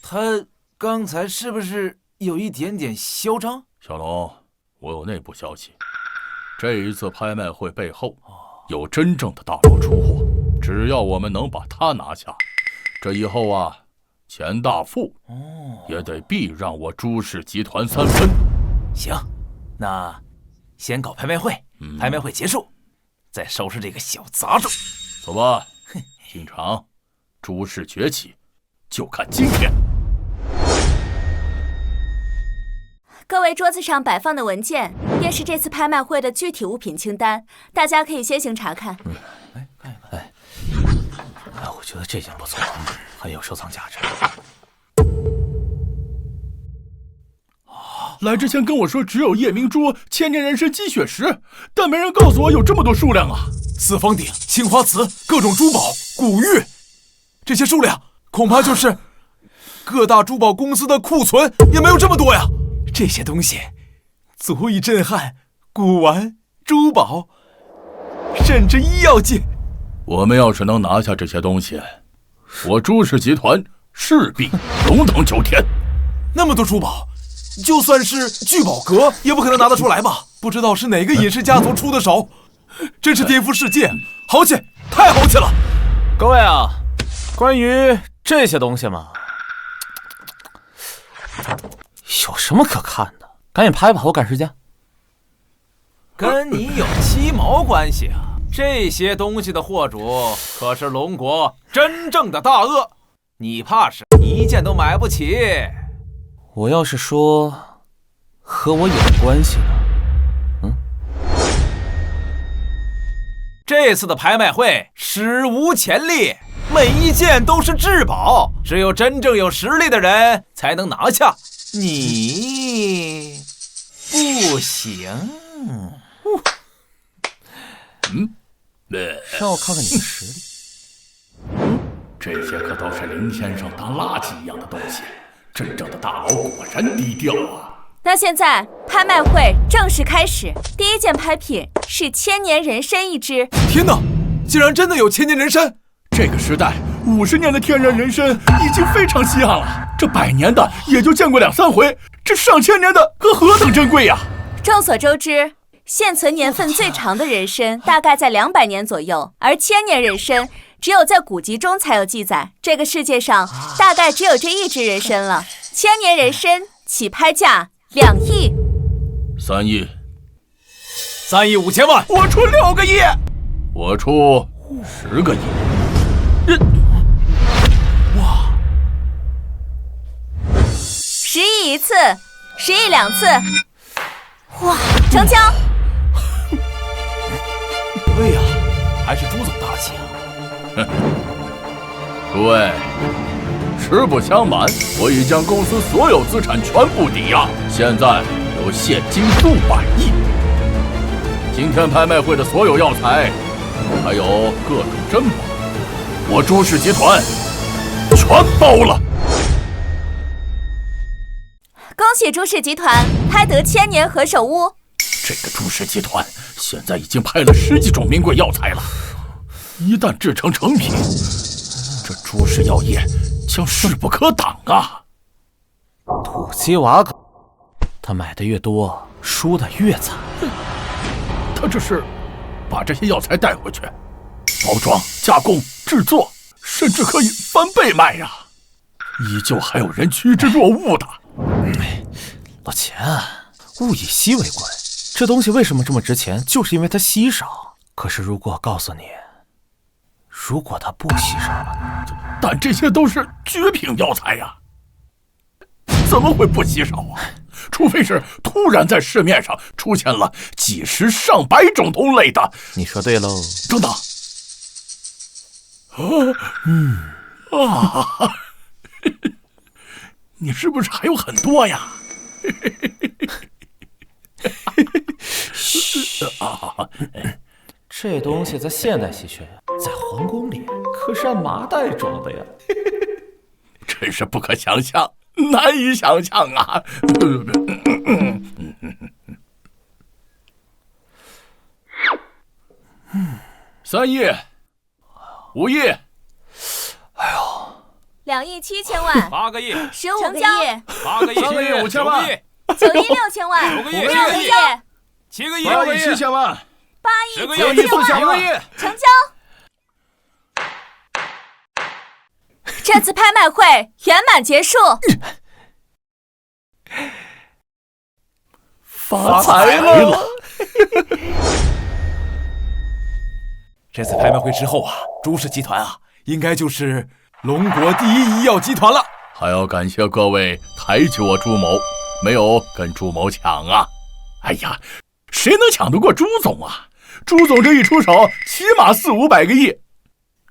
他刚才是不是有一点点嚣张？小龙，我有内部消息，这一次拍卖会背后有真正的大佬出货，只要我们能把他拿下，这以后啊，钱大富也得避让我朱氏集团3分。行，那先搞拍卖会，拍卖会结束，再收拾这个小杂种。走吧，进场，朱氏崛起，就看今天。各位桌子上摆放的文件，便是这次拍卖会的具体物品清单，大家可以先行查看。我觉得这件不错，很有收藏价值。来之前跟我说只有夜明珠、千年人参、积雪石，但没人告诉我有这么多数量啊！四方鼎、青花瓷、各种珠宝、古玉，这些数量恐怕就是各大珠宝公司的库存也没有这么多呀！这些东西足以震撼古玩、珠宝，甚至医药界。我们要是能拿下这些东西，我朱氏集团势必龙腾9天。那么多珠宝，就算是聚宝阁也不可能拿得出来吧？不知道是哪个隐士家族出的手，真是颠覆世界，豪气，太豪气了！各位啊，关于这些东西嘛，有什么可看的？赶紧拍吧，我赶时间。跟你有鸡毛关系啊！这些东西的货主可是龙国真正的大鳄，你怕是一件都买不起。我要是说和我有关系呢？这次的拍卖会史无前例，每一件都是至宝，只有真正有实力的人才能拿下。你不行。让我看看你的实力。这些可都是林先生当垃圾一样的东西，真正的大佬果然低调啊！那现在拍卖会正式开始，第一件拍品是千年人参一只。天哪，竟然真的有千年人参！这个时代，50年的天然人参已经非常稀罕了，这100年的也就见过2、3回，这上千年的可何等珍贵呀！众所周知，现存年份最长的人参大概在200年左右，而千年人参只有在古籍中才有记载。这个世界上大概只有这一只人参了。千年人参起拍价2亿。3亿。3亿5千万。我出6个亿。我出10个亿。哇！10亿1次，10亿2次。哇，成交！对呀，还是朱总大气啊！诸位，实不相瞒，我已将公司所有资产全部抵押，现在有现金数百亿。今天拍卖会的所有药材，还有各种珍宝，我朱氏集团全包了。恭喜朱氏集团拍得千年何首乌。这个朱氏集团现在已经派了10几种名贵药材了，一旦制成成品，这朱氏药业将势不可挡啊！土鸡瓦狗，他买的越多，输的越惨。他这是把这些药材带回去，包装、加工、制作，甚至可以翻倍卖呀！依旧还有人趋之若鹜的。老钱，物以稀为贵，这东西为什么这么值钱？就是因为它稀少。可是如果告诉你，如果它不稀少了呢？但这些都是绝品药材呀，怎么会不稀少啊？除非是突然在市面上出现了几十上百种同类的。你说对喽。等等，你是不是还有很多呀？这东西在现代稀缺，在皇宫里可是按麻袋装的呀。真是不可想象，难以想象啊！3亿，5亿，2亿7千万，8个亿，15个亿，8个亿，3亿5千万，9亿6千万，9个亿，6个亿，7个亿，8亿7千万，8亿10个亿9千万，9个亿，成交。这次拍卖会圆满结束，发财了！这次拍卖会之后啊，朱氏集团啊，应该就是龙国第一医药集团了。还要感谢各位抬举我朱某，没有跟朱某抢啊！哎呀，谁能抢得过朱总啊？朱总这一出手，起码400-500个亿。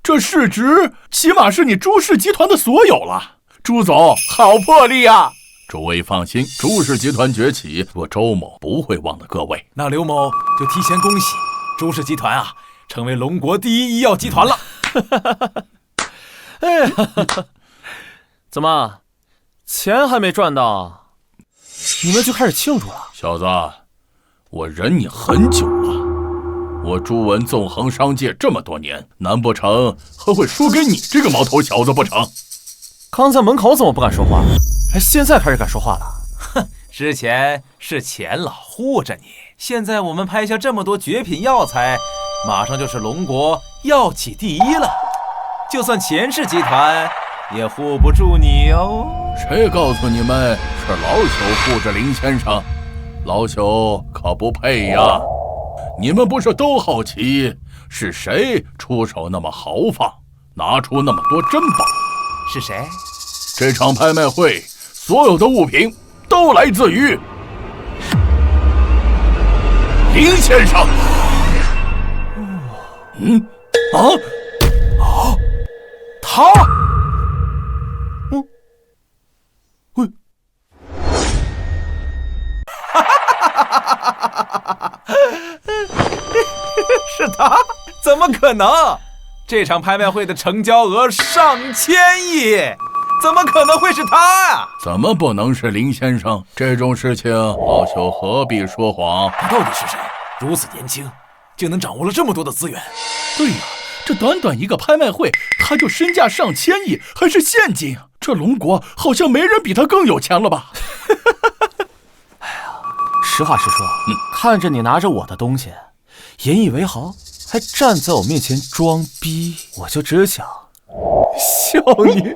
这市值起码是你朱氏集团的所有了，朱总好魄力啊！诸位放心，朱氏集团崛起，我周某不会忘了各位。那刘某就提前恭喜朱氏集团啊，成为龙国第一医药集团了。哎呀，怎么钱还没赚到，你们就开始庆祝了？小子，我忍你很久了。我朱文纵横商界这么多年，难不成还会输给你这个毛头小子不成？刚在门口怎么不敢说话？哎，现在开始敢说话了？哼，之前是钱老护着你，现在我们拍下这么多绝品药材，马上就是龙国药企第一了。就算钱氏集团也护不住你哦。谁告诉你们是老朽护着林先生？老朽可不配呀！你们不是都好奇是谁出手那么豪放，拿出那么多珍宝？是谁？这场拍卖会所有的物品都来自于林先生。他？是他？怎么可能？这场拍卖会的成交额上千亿，怎么可能会是他呀？怎么不能是林先生？这种事情老朽何必说谎？他到底是谁？如此年轻，竟能掌握了这么多的资源。对呀，这短短一个拍卖会，他就身价上千亿，还是现金啊！这龙国好像没人比他更有钱了吧？哎呀，实话实说，看着你拿着我的东西，引以为豪，还站在我面前装逼，我就只想笑你。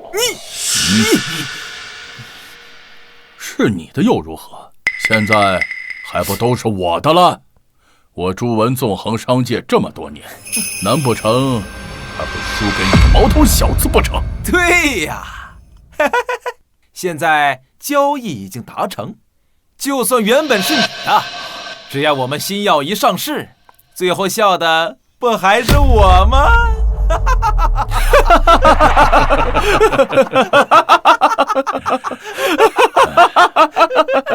是你的又如何？现在还不都是我的了？我朱文纵横商界这么多年，难不成还会输给你个毛头小子不成？对呀，现在交易已经达成，就算原本是你的，只要我们新药一上市，最后笑的不还是我吗？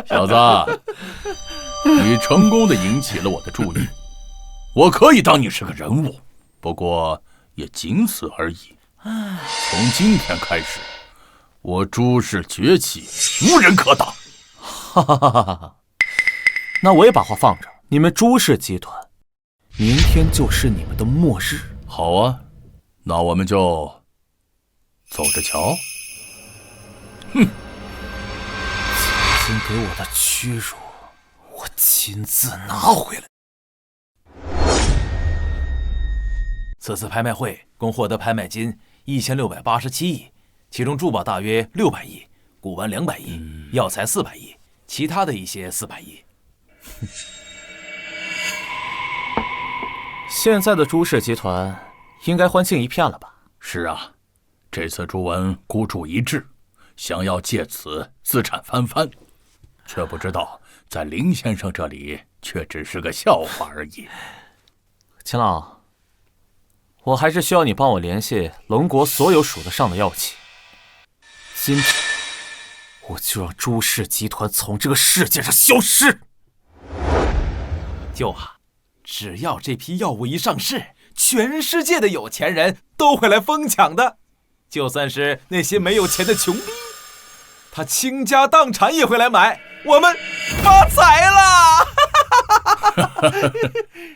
小子，你成功的引起了我的注意，我可以当你是个人物，不过也仅此而已。从今天开始，我朱氏崛起，无人可挡。哈哈哈哈哈！那我也把话放这儿，你们朱氏集团，明天就是你们的末日。好啊，那我们就走着瞧。今天给我的屈辱，我亲自拿回来。此次拍卖会共获得拍卖金1687亿，其中珠宝大约600亿，古玩200亿，药材400亿，其他的一些400亿。现在的朱氏集团应该欢庆一片了吧？是啊，这次朱文孤注一掷，想要借此资产翻番，却不知道在林先生这里却只是个笑话而已。秦老，我还是需要你帮我联系龙国所有数得上的药企。今天我就让朱氏集团从这个世界上消失。舅啊，只要这批药物一上市，全世界的有钱人都会来疯抢的。就算是那些没有钱的穷逼，他倾家荡产也会来买。我们发财了！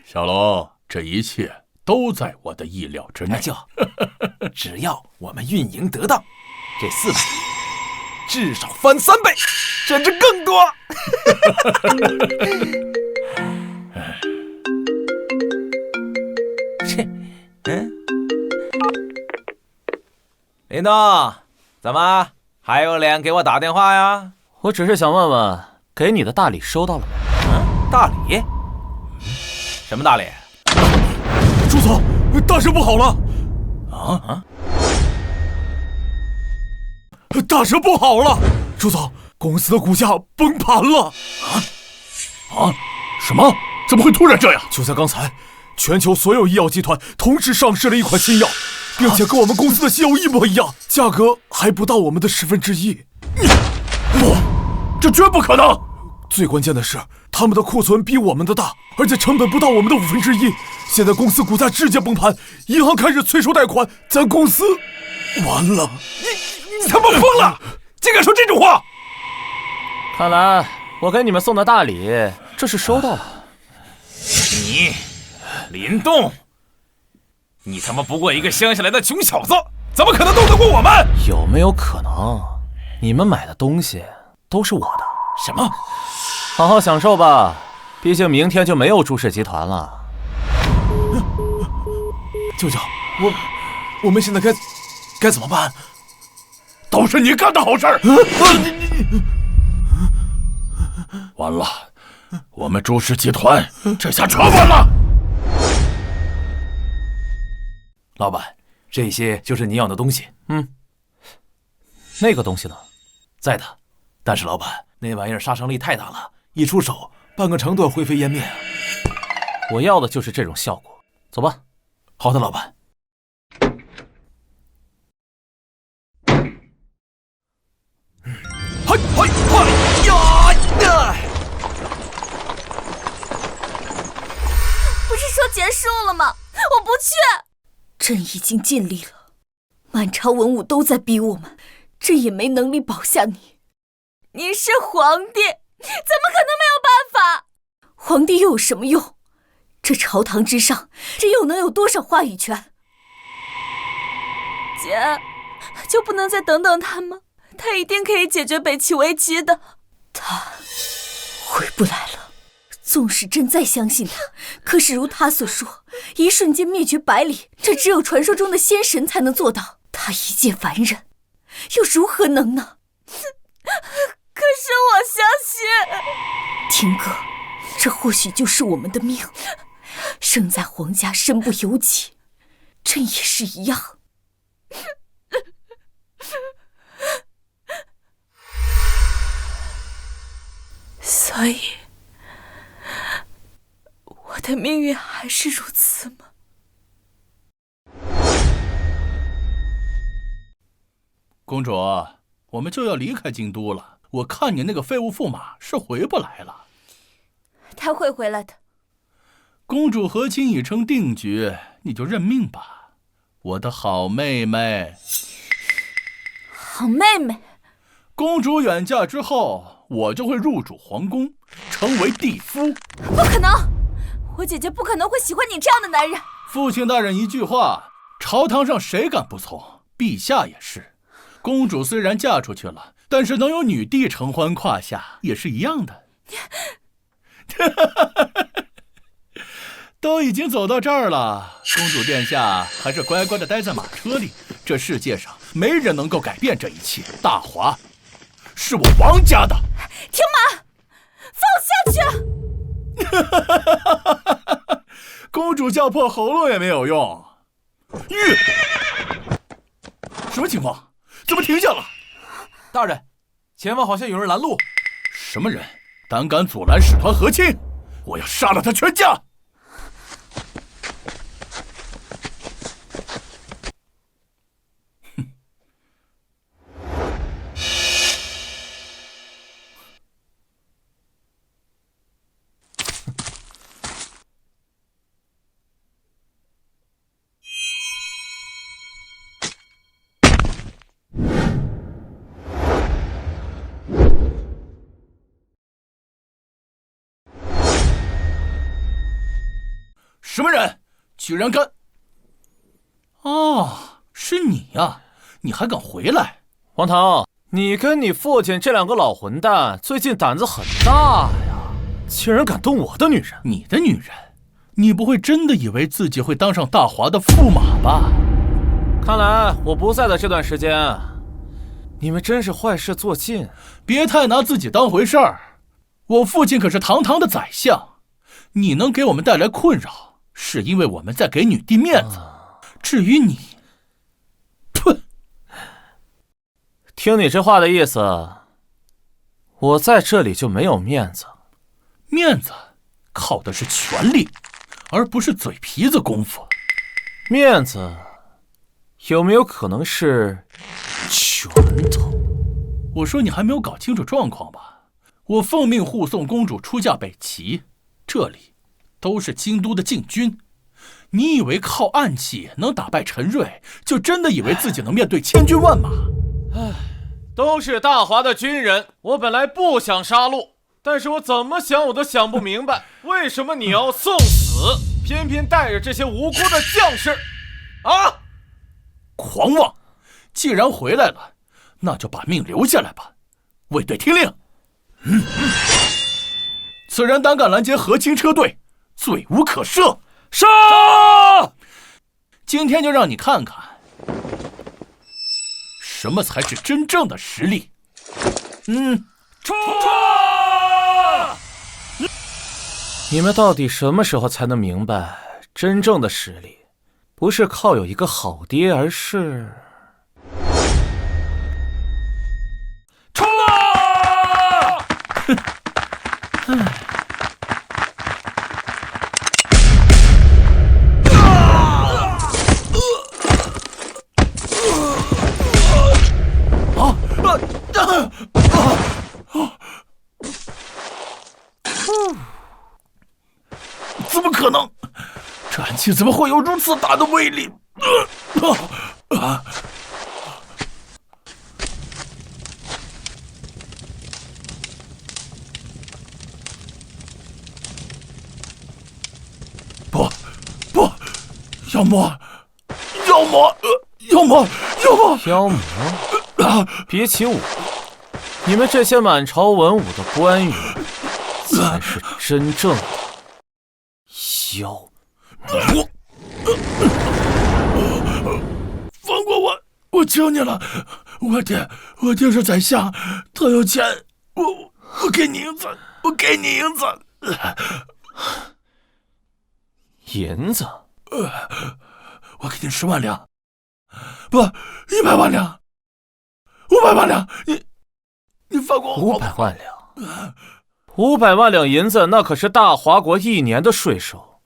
小龙，这一切都在我的意料之内。舅，只要我们运营得当，这400亿至少翻3倍，甚至更多。林东，怎么还有脸给我打电话呀？我只是想问问，给你的大礼收到了没？大礼？什么大礼？朱总，大事不好了！大事不好了！朱总，公司的股价崩盘了！什么？怎么会突然这样？就在刚才，全球所有医药集团同时上市了一款新药，并且跟我们公司的新药一模一样，价格还不到我们的1/10。不，这绝不可能！最关键的是，他们的库存比我们的大，而且成本不到我们的1/5。现在公司股价直接崩盘，银行开始催收贷款，咱公司完了！你他妈疯了！竟敢说这种话！看来我给你们送的大礼，这是收到了。你，林动，你他妈不过一个乡下来的穷小子，怎么可能斗得过我们？有没有可能，你们买的东西都是我的？什么？好好享受吧，毕竟明天就没有朱氏集团了。舅舅，我们现在该怎么办？都是你干的好事儿！完了，我们朱氏集团这下全完了。老板，这些就是你要的东西。那个东西呢？在的，但是老板，那玩意儿杀伤力太大了，一出手，半个城都要灰飞烟灭啊！我要的就是这种效果。走吧。好的，老板。不是说结束了吗？我不去。朕已经尽力了，满朝文武都在逼我们，朕也没能力保下你。你是皇帝，怎么可能没有办法？皇帝又有什么用？这朝堂之上，朕又能有多少话语权？姐，就不能再等等他吗？他一定可以解决北齐危机的。他回不来了。纵使朕再相信他，可是如他所说，一瞬间灭绝百里，这只有传说中的仙神才能做到。他一介凡人，又如何能呢？可是我相信，天哥，这或许就是我们的命。生在皇家，身不由己，朕也是一样。所以我的命运还是如此吗？公主，我们就要离开京都了。我看你那个废物驸马是回不来了。他会回来的。公主和亲已成定局，你就认命吧，我的好妹妹。好妹妹。公主远嫁之后，我就会入主皇宫，成为帝夫。不可能，我姐姐不可能会喜欢你这样的男人。父亲大人一句话，朝堂上谁敢不从？陛下也是。公主虽然嫁出去了，但是能有女帝承欢胯下，也是一样的。都已经走到这儿了，公主殿下还是乖乖的待在马车里。这世界上没人能够改变这一切。大华是我王家的。停马，放下去！公主叫破喉咙也没有用。什么情况？怎么停下了？大人，前方好像有人拦路。什么人？胆敢阻拦使团和亲？我要杀了他全家！什么人？居然敢……哦，是你呀！你还敢回来？王腾，你跟你父亲这两个老混蛋最近胆子很大呀，竟然敢动我的女人！你的女人？你不会真的以为自己会当上大华的驸马吧？看来我不在的这段时间，你们真是坏事做尽。别太拿自己当回事儿。我父亲可是堂堂的宰相，你能给我们带来困扰，是因为我们在给女帝面子。至于你，噗！听你这话的意思，我在这里就没有面子。面子靠的是权力，而不是嘴皮子功夫。面子有没有可能是拳头？我说你还没有搞清楚状况吧？我奉命护送公主出嫁北齐，这里都是京都的禁军。你以为靠暗器能打败陈瑞，就真的以为自己能面对千军万马？都是大华的军人，我本来不想杀戮，但是我怎么想我都想不明白，为什么你要送死，偏偏带着这些无辜的将士？啊！狂妄！既然回来了，那就把命留下来吧。卫队听令。此人胆敢拦截和亲车队，罪无可赦。杀！今天就让你看看，什么才是真正的实力。冲！你们到底什么时候才能明白，真正的实力不是靠有一个好爹，而是……冲啊！怎么可能？这暗器怎么会有如此大的威力？不，妖魔！比起我，你们这些满朝文武的官员，才是真正的妖魔。放过我！我求你了，我爹是宰相，他有钱，我给你银子，银子？我给你10万两，不，100万两，500万两，你放过我！500万两，500万两银子，那可是大华国1年的税收。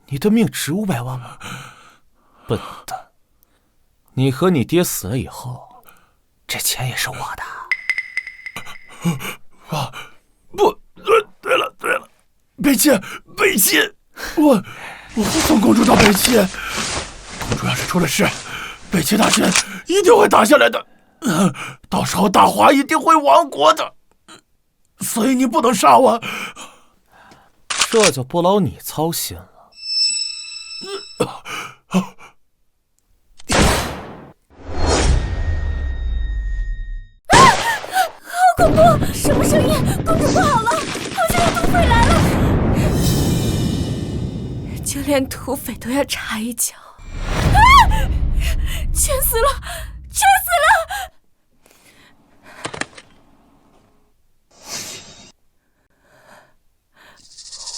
你的命值500万吗？笨蛋！你和你爹死了以后，这钱也是我的。不，对了，北齐，我护送公主到北齐。公主要是出了事，北齐大军一定会打下来的，到时候大华一定会亡国的。所以你不能杀我。这就不劳你操心了。好恐怖！什么声音？公主不好了，好像有土匪来了！就连土匪都要插一脚。全死了！全死了！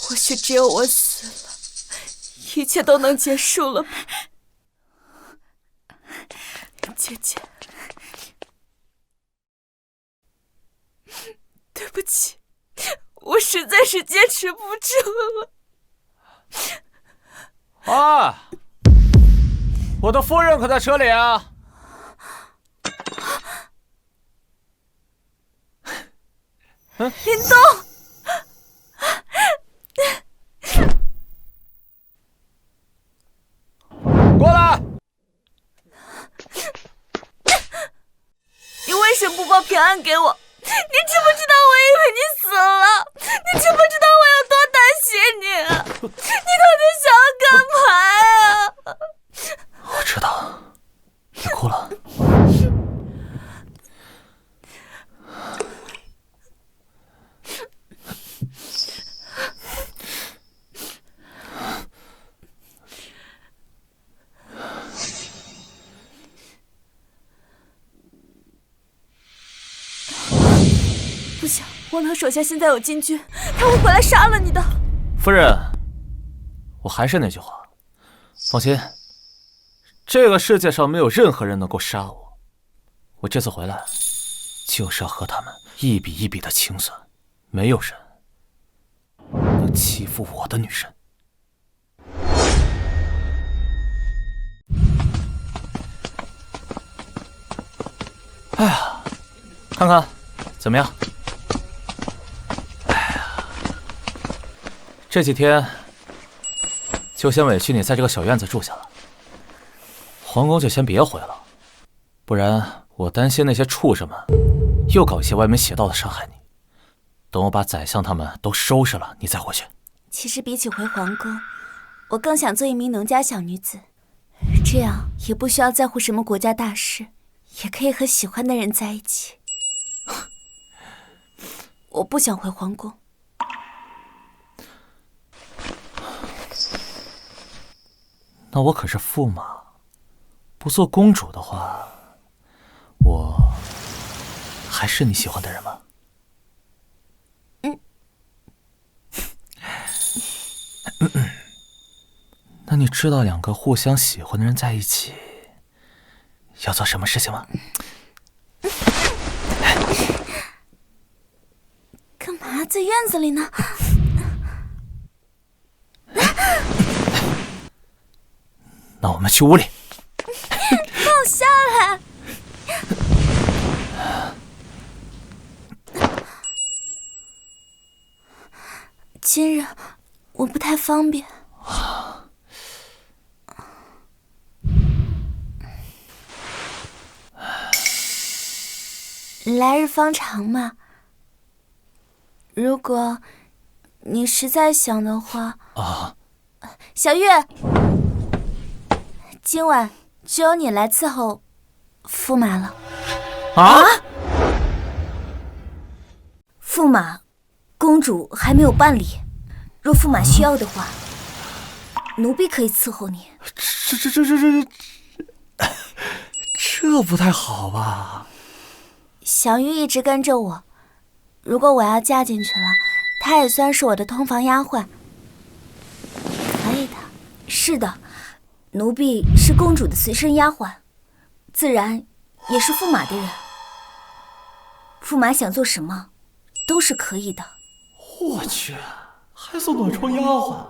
或许只有我死了，一切都能结束了吧？姐姐，对不起，我实在是坚持不住了。啊！我的夫人可在车里啊！林东。过来！你为什么不报平安给我？你知不知道我以为你死了？你知不知道我有多担心你啊？你到底想要干嘛呀？我知道，你哭了。不行，王堂手下现在有禁军，他会回来杀了你的。夫人，我还是那句话，放心，这个世界上没有任何人能够杀我。我这次回来，就是要和他们一笔一笔的清算，没有人能欺负我的女人。哎呀，看看怎么样？哎呀，这几天就先委屈你在这个小院子住下了，皇宫就先别回了，不然我担心那些畜生们又搞一些歪门邪道的伤害你。等我把宰相他们都收拾了，你再回去。其实比起回皇宫，我更想做一名农家小女子，这样也不需要在乎什么国家大事，也可以和喜欢的人在一起。我不想回皇宫。那我可是驸马，不做公主的话，我还是你喜欢的人吗？那你知道两个互相喜欢的人在一起要做什么事情吗？干嘛在院子里呢？那我们去屋里。放我下来！今日我不太方便。来日方长嘛，如果你实在想的话啊，小月，今晚只有你来伺候驸马了。啊！驸马，公主还没有办理，若驸马需要的话，奴婢可以伺候你。这不太好吧？小玉一直跟着我，如果我要嫁进去了，她也算是我的通房丫鬟。可以的。是的，奴婢是公主的随身丫鬟，自然也是驸马的人。驸马想做什么，都是可以的。我去，还做暖床丫鬟，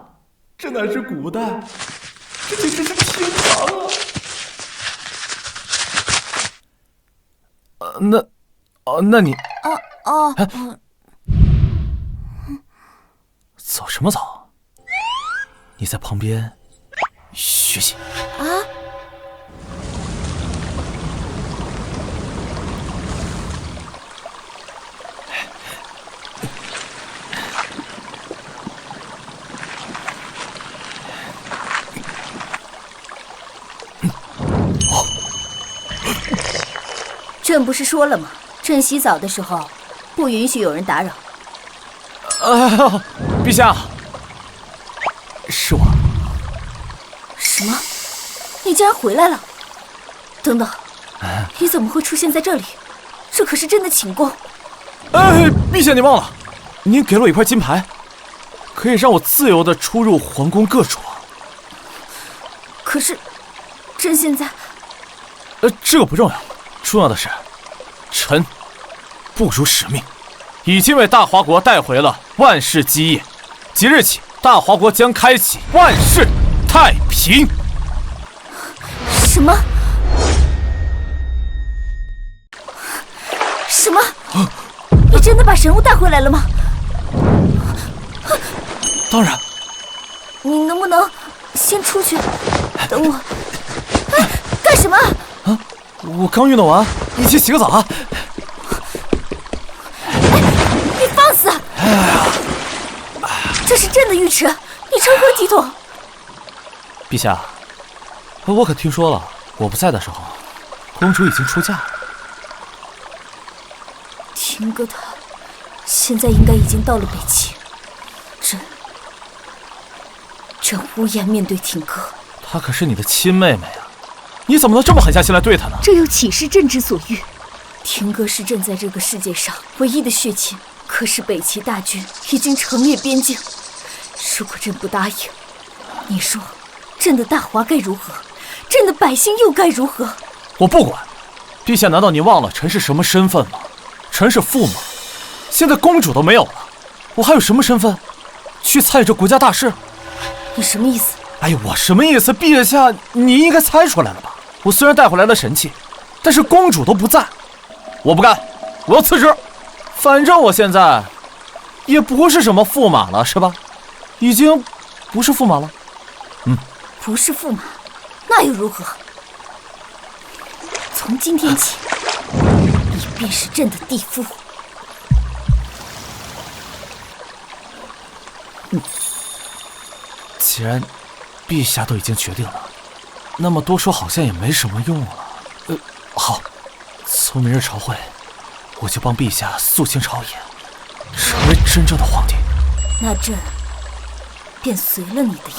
这乃是古代，这简直是天堂啊！那你走什么走？你在旁边学习啊！朕不是说了吗？朕洗澡的时候，不允许有人打扰。陛下，是我。什么？你竟然回来了？等等，你怎么会出现在这里？这可是朕的寝宫。陛下，你忘了，您给了我一块金牌，可以让我自由地出入皇宫各处。可是，朕现在……这个不重要，重要的是，臣不辱使命，已经为大华国带回了万世基业。即日起，大华国将开启万世太平。什么？什么？你真的把神物带回来了吗？当然。你能不能先出去，等我？干什么？我刚运动完，一起洗个澡啊！你放肆！这是朕的浴池，你成何体统？陛下，我可听说了，我不在的时候，公主已经出嫁了。廷哥他现在应该已经到了北齐，朕无颜面对廷哥。她可是你的亲妹妹啊，你怎么能这么狠下心来对她呢？这又岂是朕之所欲？廷哥是朕在这个世界上唯一的血亲，可是北齐大军已经城灭边境，如果朕不答应，你说朕的大华该如何？朕的百姓又该如何？我不管。陛下，难道你忘了臣是什么身份吗？臣是驸马，现在公主都没有了，我还有什么身份去参与这国家大事？你什么意思？哎呀，我什么意思？陛下，你应该猜出来了吧？我虽然带回来了神器，但是公主都不在，我不干，我要辞职。反正我现在也不是什么驸马了，是吧？已经不是驸马了。不是驸马，那又如何？从今天起，你便是朕的弟夫。既然陛下都已经决定了，那么多说好像也没什么用了。好，从明日朝会，我就帮陛下肃清朝野，成为真正的皇帝。那朕便随了你的意。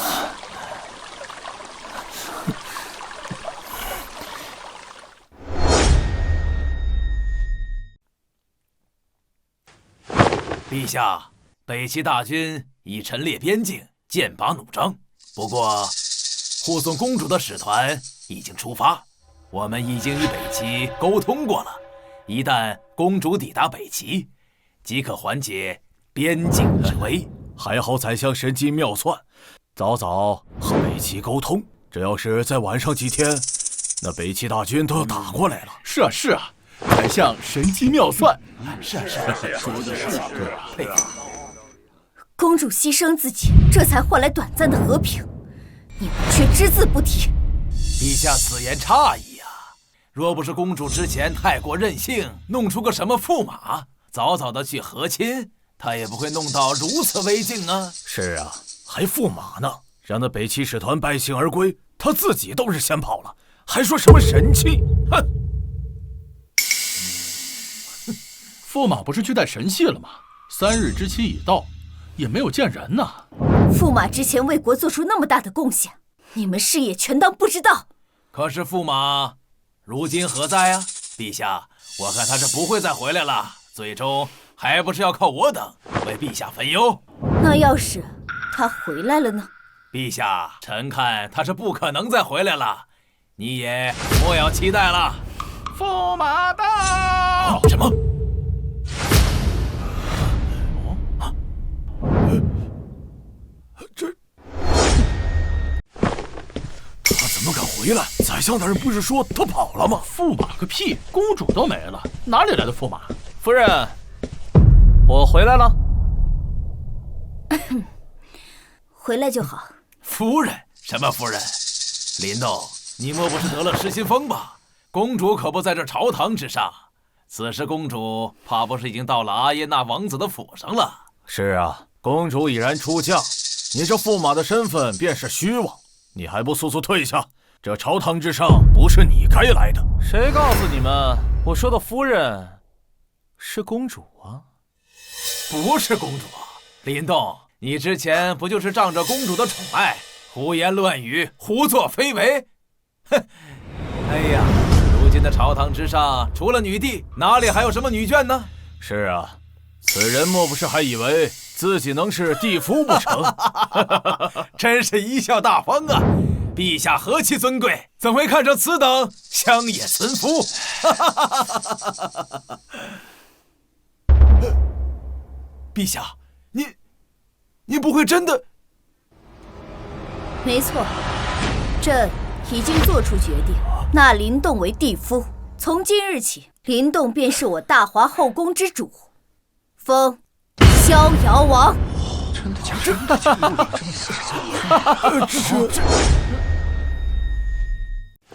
陛下，北齐大军已陈列边境，剑拔弩张。不过，护送公主的使团已经出发，我们已经与北齐沟通过了。一旦公主抵达北齐，即可缓解边境之危。还好宰相神机妙算，早早和北齐沟通。这要是再晚上几天，那北齐大军都要打过来了。是啊，是啊，宰相神机妙算。是啊，说的是佩服。公主牺牲自己，这才换来短暂的和平，你们却只字不提。陛下此言差矣啊！若不是公主之前太过任性，弄出个什么驸马，早早的去和亲，她也不会弄到如此危境啊！是啊，还驸马呢，让那北齐使团败兴而归，他自己都是先跑了，还说什么神器？哼！驸马不是去带神器了吗？3日之期已到，也没有见人呢。驸马之前为国做出那么大的贡献，你们是也全当不知道。可是驸马如今何在啊？陛下，我看他是不会再回来了，最终还不是要靠我等为陛下分忧。那要是他回来了呢？陛下，臣看他是不可能再回来了，你也莫要期待了。驸马到！什么？他怎么敢回来？宰相大人不是说他跑了吗？驸马个屁，公主都没了，哪里来的驸马？夫人，我回来了。回来就好。夫人？什么夫人？林动，你莫不是得了失心疯吧？公主可不在这朝堂之上，此时公主怕不是已经到了阿耶纳王子的府上了？是啊，公主已然出嫁，你这驸马的身份便是虚妄，你还不速速退下？这朝堂之上不是你该来的。谁告诉你们我说的夫人是公主啊。不是公主啊，林动，你之前不就是仗着公主的宠爱，胡言乱语，胡作非为？哼！哎呀，如今的朝堂之上，除了女帝，哪里还有什么女眷呢？是啊，此人莫不是还以为自己能是地夫不成？真是贻笑大方啊！陛下何其尊贵，怎会看上此等乡野村夫？陛下，你不会真的？没错，朕已经做出决定，纳林动为帝夫。从今日起，林动便是我大华后宫之主，封逍遥王。真的假的？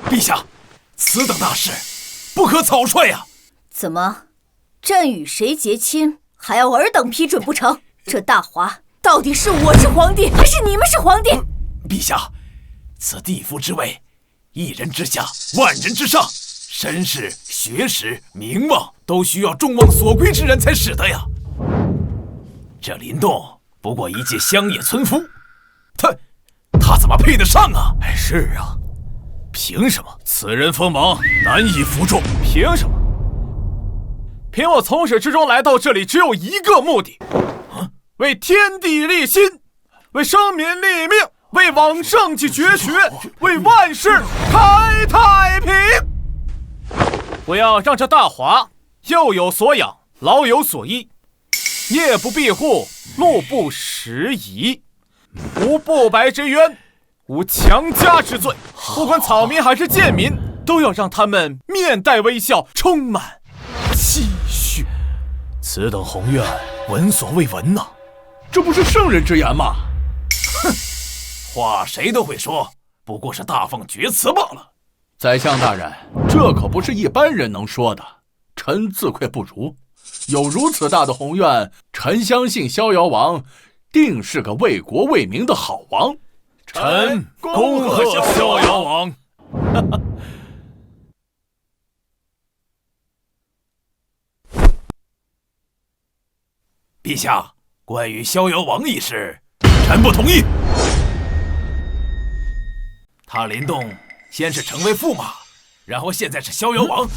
陛下，此等大事不可草率呀！怎么，朕与谁结亲，还要尔等批准不成？这大华到底是我是皇帝，还是你们是皇帝？陛下，此地夫之位，一人之下，万人之上，身世、学识、名望都需要众望所归之人才使得呀。这林动不过一介乡野村夫，他怎么配得上啊？是啊，凭什么此人锋芒难以服众？凭什么？凭我从始至终来到这里只有一个目的，为天地立心，为生民立命，为往圣继绝学，为万世开太平。我要让这大华幼有所养，老有所依，夜不闭户，路不拾遗，无不白之冤，无强加之罪。不管草民还是贱民，都要让他们面带微笑，充满气血。此等宏愿，闻所未闻呐！这不是圣人之言吗？哼，话谁都会说，不过是大放厥词罢了。宰相大人，这可不是一般人能说的，臣自愧不如。有如此大的宏愿，臣相信逍遥王定是个为国为民的好王。臣恭贺逍遥王。陛下，关于逍遥王一事，臣不同意。他林动先是成为驸马，然后现在是逍遥王，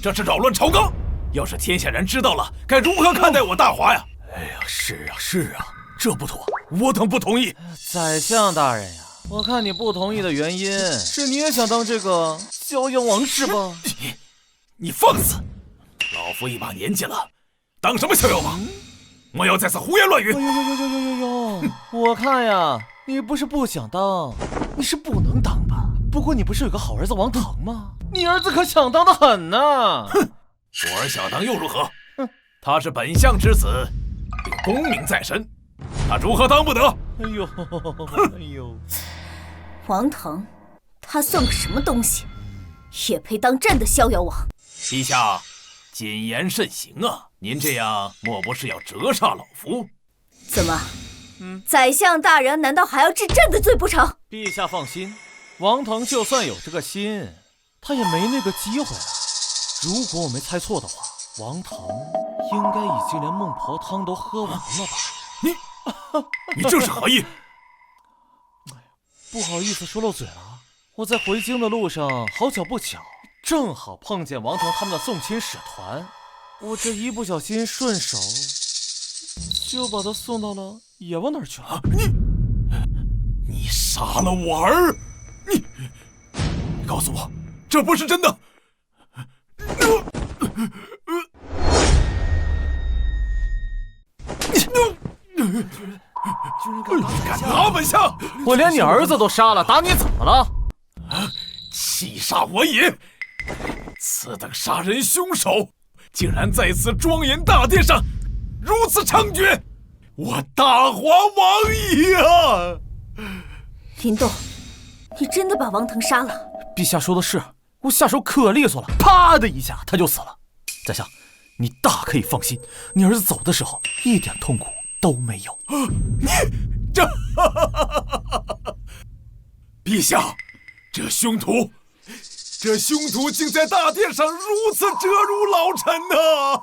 这是扰乱朝纲。要是天下人知道了，该如何看待我大华呀？哎呀，是啊，这不妥，我等不同意。宰相大人呀，我看你不同意的原因是你也想当这个逍遥王是吧？你放肆！老夫一把年纪了，当什么逍遥王？莫要再次胡言乱语！呦，我看呀，你不是不想当，你是不能当吧？不过你不是有个好儿子王腾吗？你儿子可想当得很呢。哼，我儿想当又如何？他是本相之子，有功名在身，他如何当不得？哎呦，王腾，他算个什么东西，也配当朕的逍遥王？陛下，谨言慎行啊！您这样莫不是要折煞老夫？怎么？宰相大人难道还要治朕的罪不成？陛下放心，王腾就算有这个心，他也没那个机会了。如果我没猜错的话，王腾应该已经连孟婆汤都喝完了吧？你这是何意？不好意思说漏嘴了，我在回京的路上好巧不巧，正好碰见王腾他们的送亲使团，我这一不小心顺手就把他送到了野王那儿去了。你杀了我儿！你告诉我，这不是真的？你敢打本相？我连你儿子都杀了，打你怎么了？欺杀我也！此等杀人凶手，竟然在此庄严大殿上如此猖獗！我大华王爷啊！林动，你真的把王腾杀了？陛下说的是，我下手可利索了，啪的一下他就死了。宰相，你大可以放心，你儿子走的时候一点痛苦都没有。你这，陛下，这凶徒这凶徒竟在大殿上如此折辱老臣呐！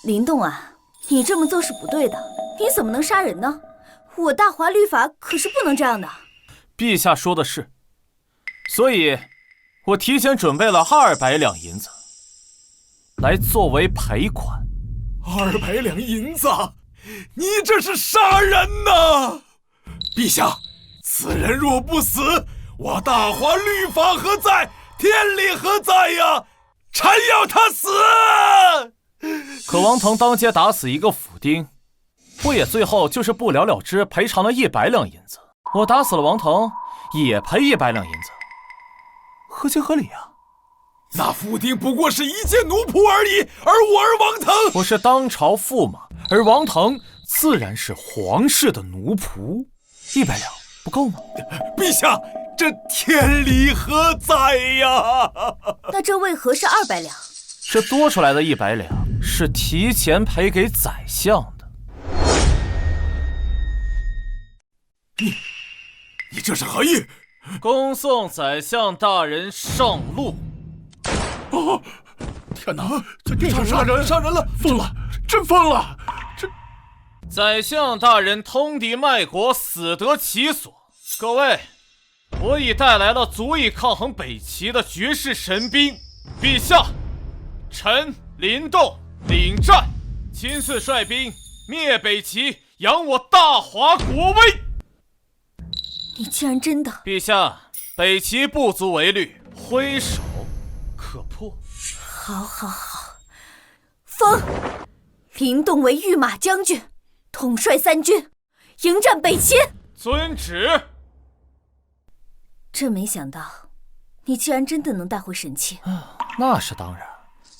林动啊，你这么做是不对的，你怎么能杀人呢？我大华律法可是不能这样的。陛下说的是，所以我提前准备了200两银子，来作为赔款。200两银子，你这是杀人呐！陛下，此人若不死，我大华律法何在？天理何在呀？臣要他死！可王腾当街打死一个府丁，不也最后就是不了了之，赔偿了100两银子？我打死了王腾，也赔100两银子，合情合理啊。那府丁不过是一介奴仆而已，而王腾，我是当朝驸马，而王腾自然是皇室的奴仆。100两不够吗？陛下，这天理何在呀？那这为何是200两？这多出来的100两是提前赔给宰相的。你这是何意？恭送宰相大人上路。哦，天哪！这杀人了！疯了，真疯了！这宰相大人通敌卖国，死得其所。各位，我已带来了足以抗衡北齐的绝世神兵。陛下，臣林动领战，亲自率兵灭北齐，扬我大华国威。你竟然真的……陛下，北齐不足为虑，挥手可破。好，封林动为御马将军，统帅3军，迎战北齐。遵旨。真没想到，你竟然真的能带回神器。那是当然，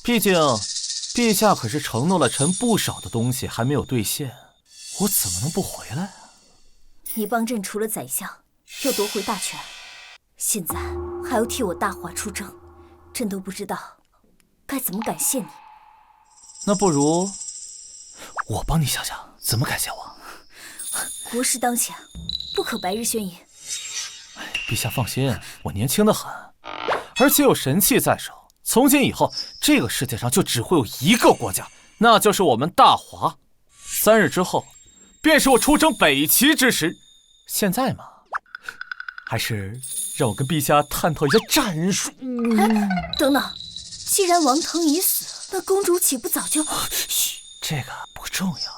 毕竟陛下可是承诺了臣不少的东西还没有兑现，我怎么能不回来啊？你帮朕除了宰相，又夺回大权，现在还要替我大华出征，朕都不知道该怎么感谢你。那不如我帮你想想怎么感谢我。国事当前，不可白日宣言。陛下放心，我年轻得很，而且有神器在手。从今以后，这个世界上就只会有一个国家，那就是我们大华。3日之后，便是我出征北齐之时。现在嘛，还是让我跟陛下探讨一下战术。等等，既然王腾已死，那公主岂不早就……嘘，这个不重要。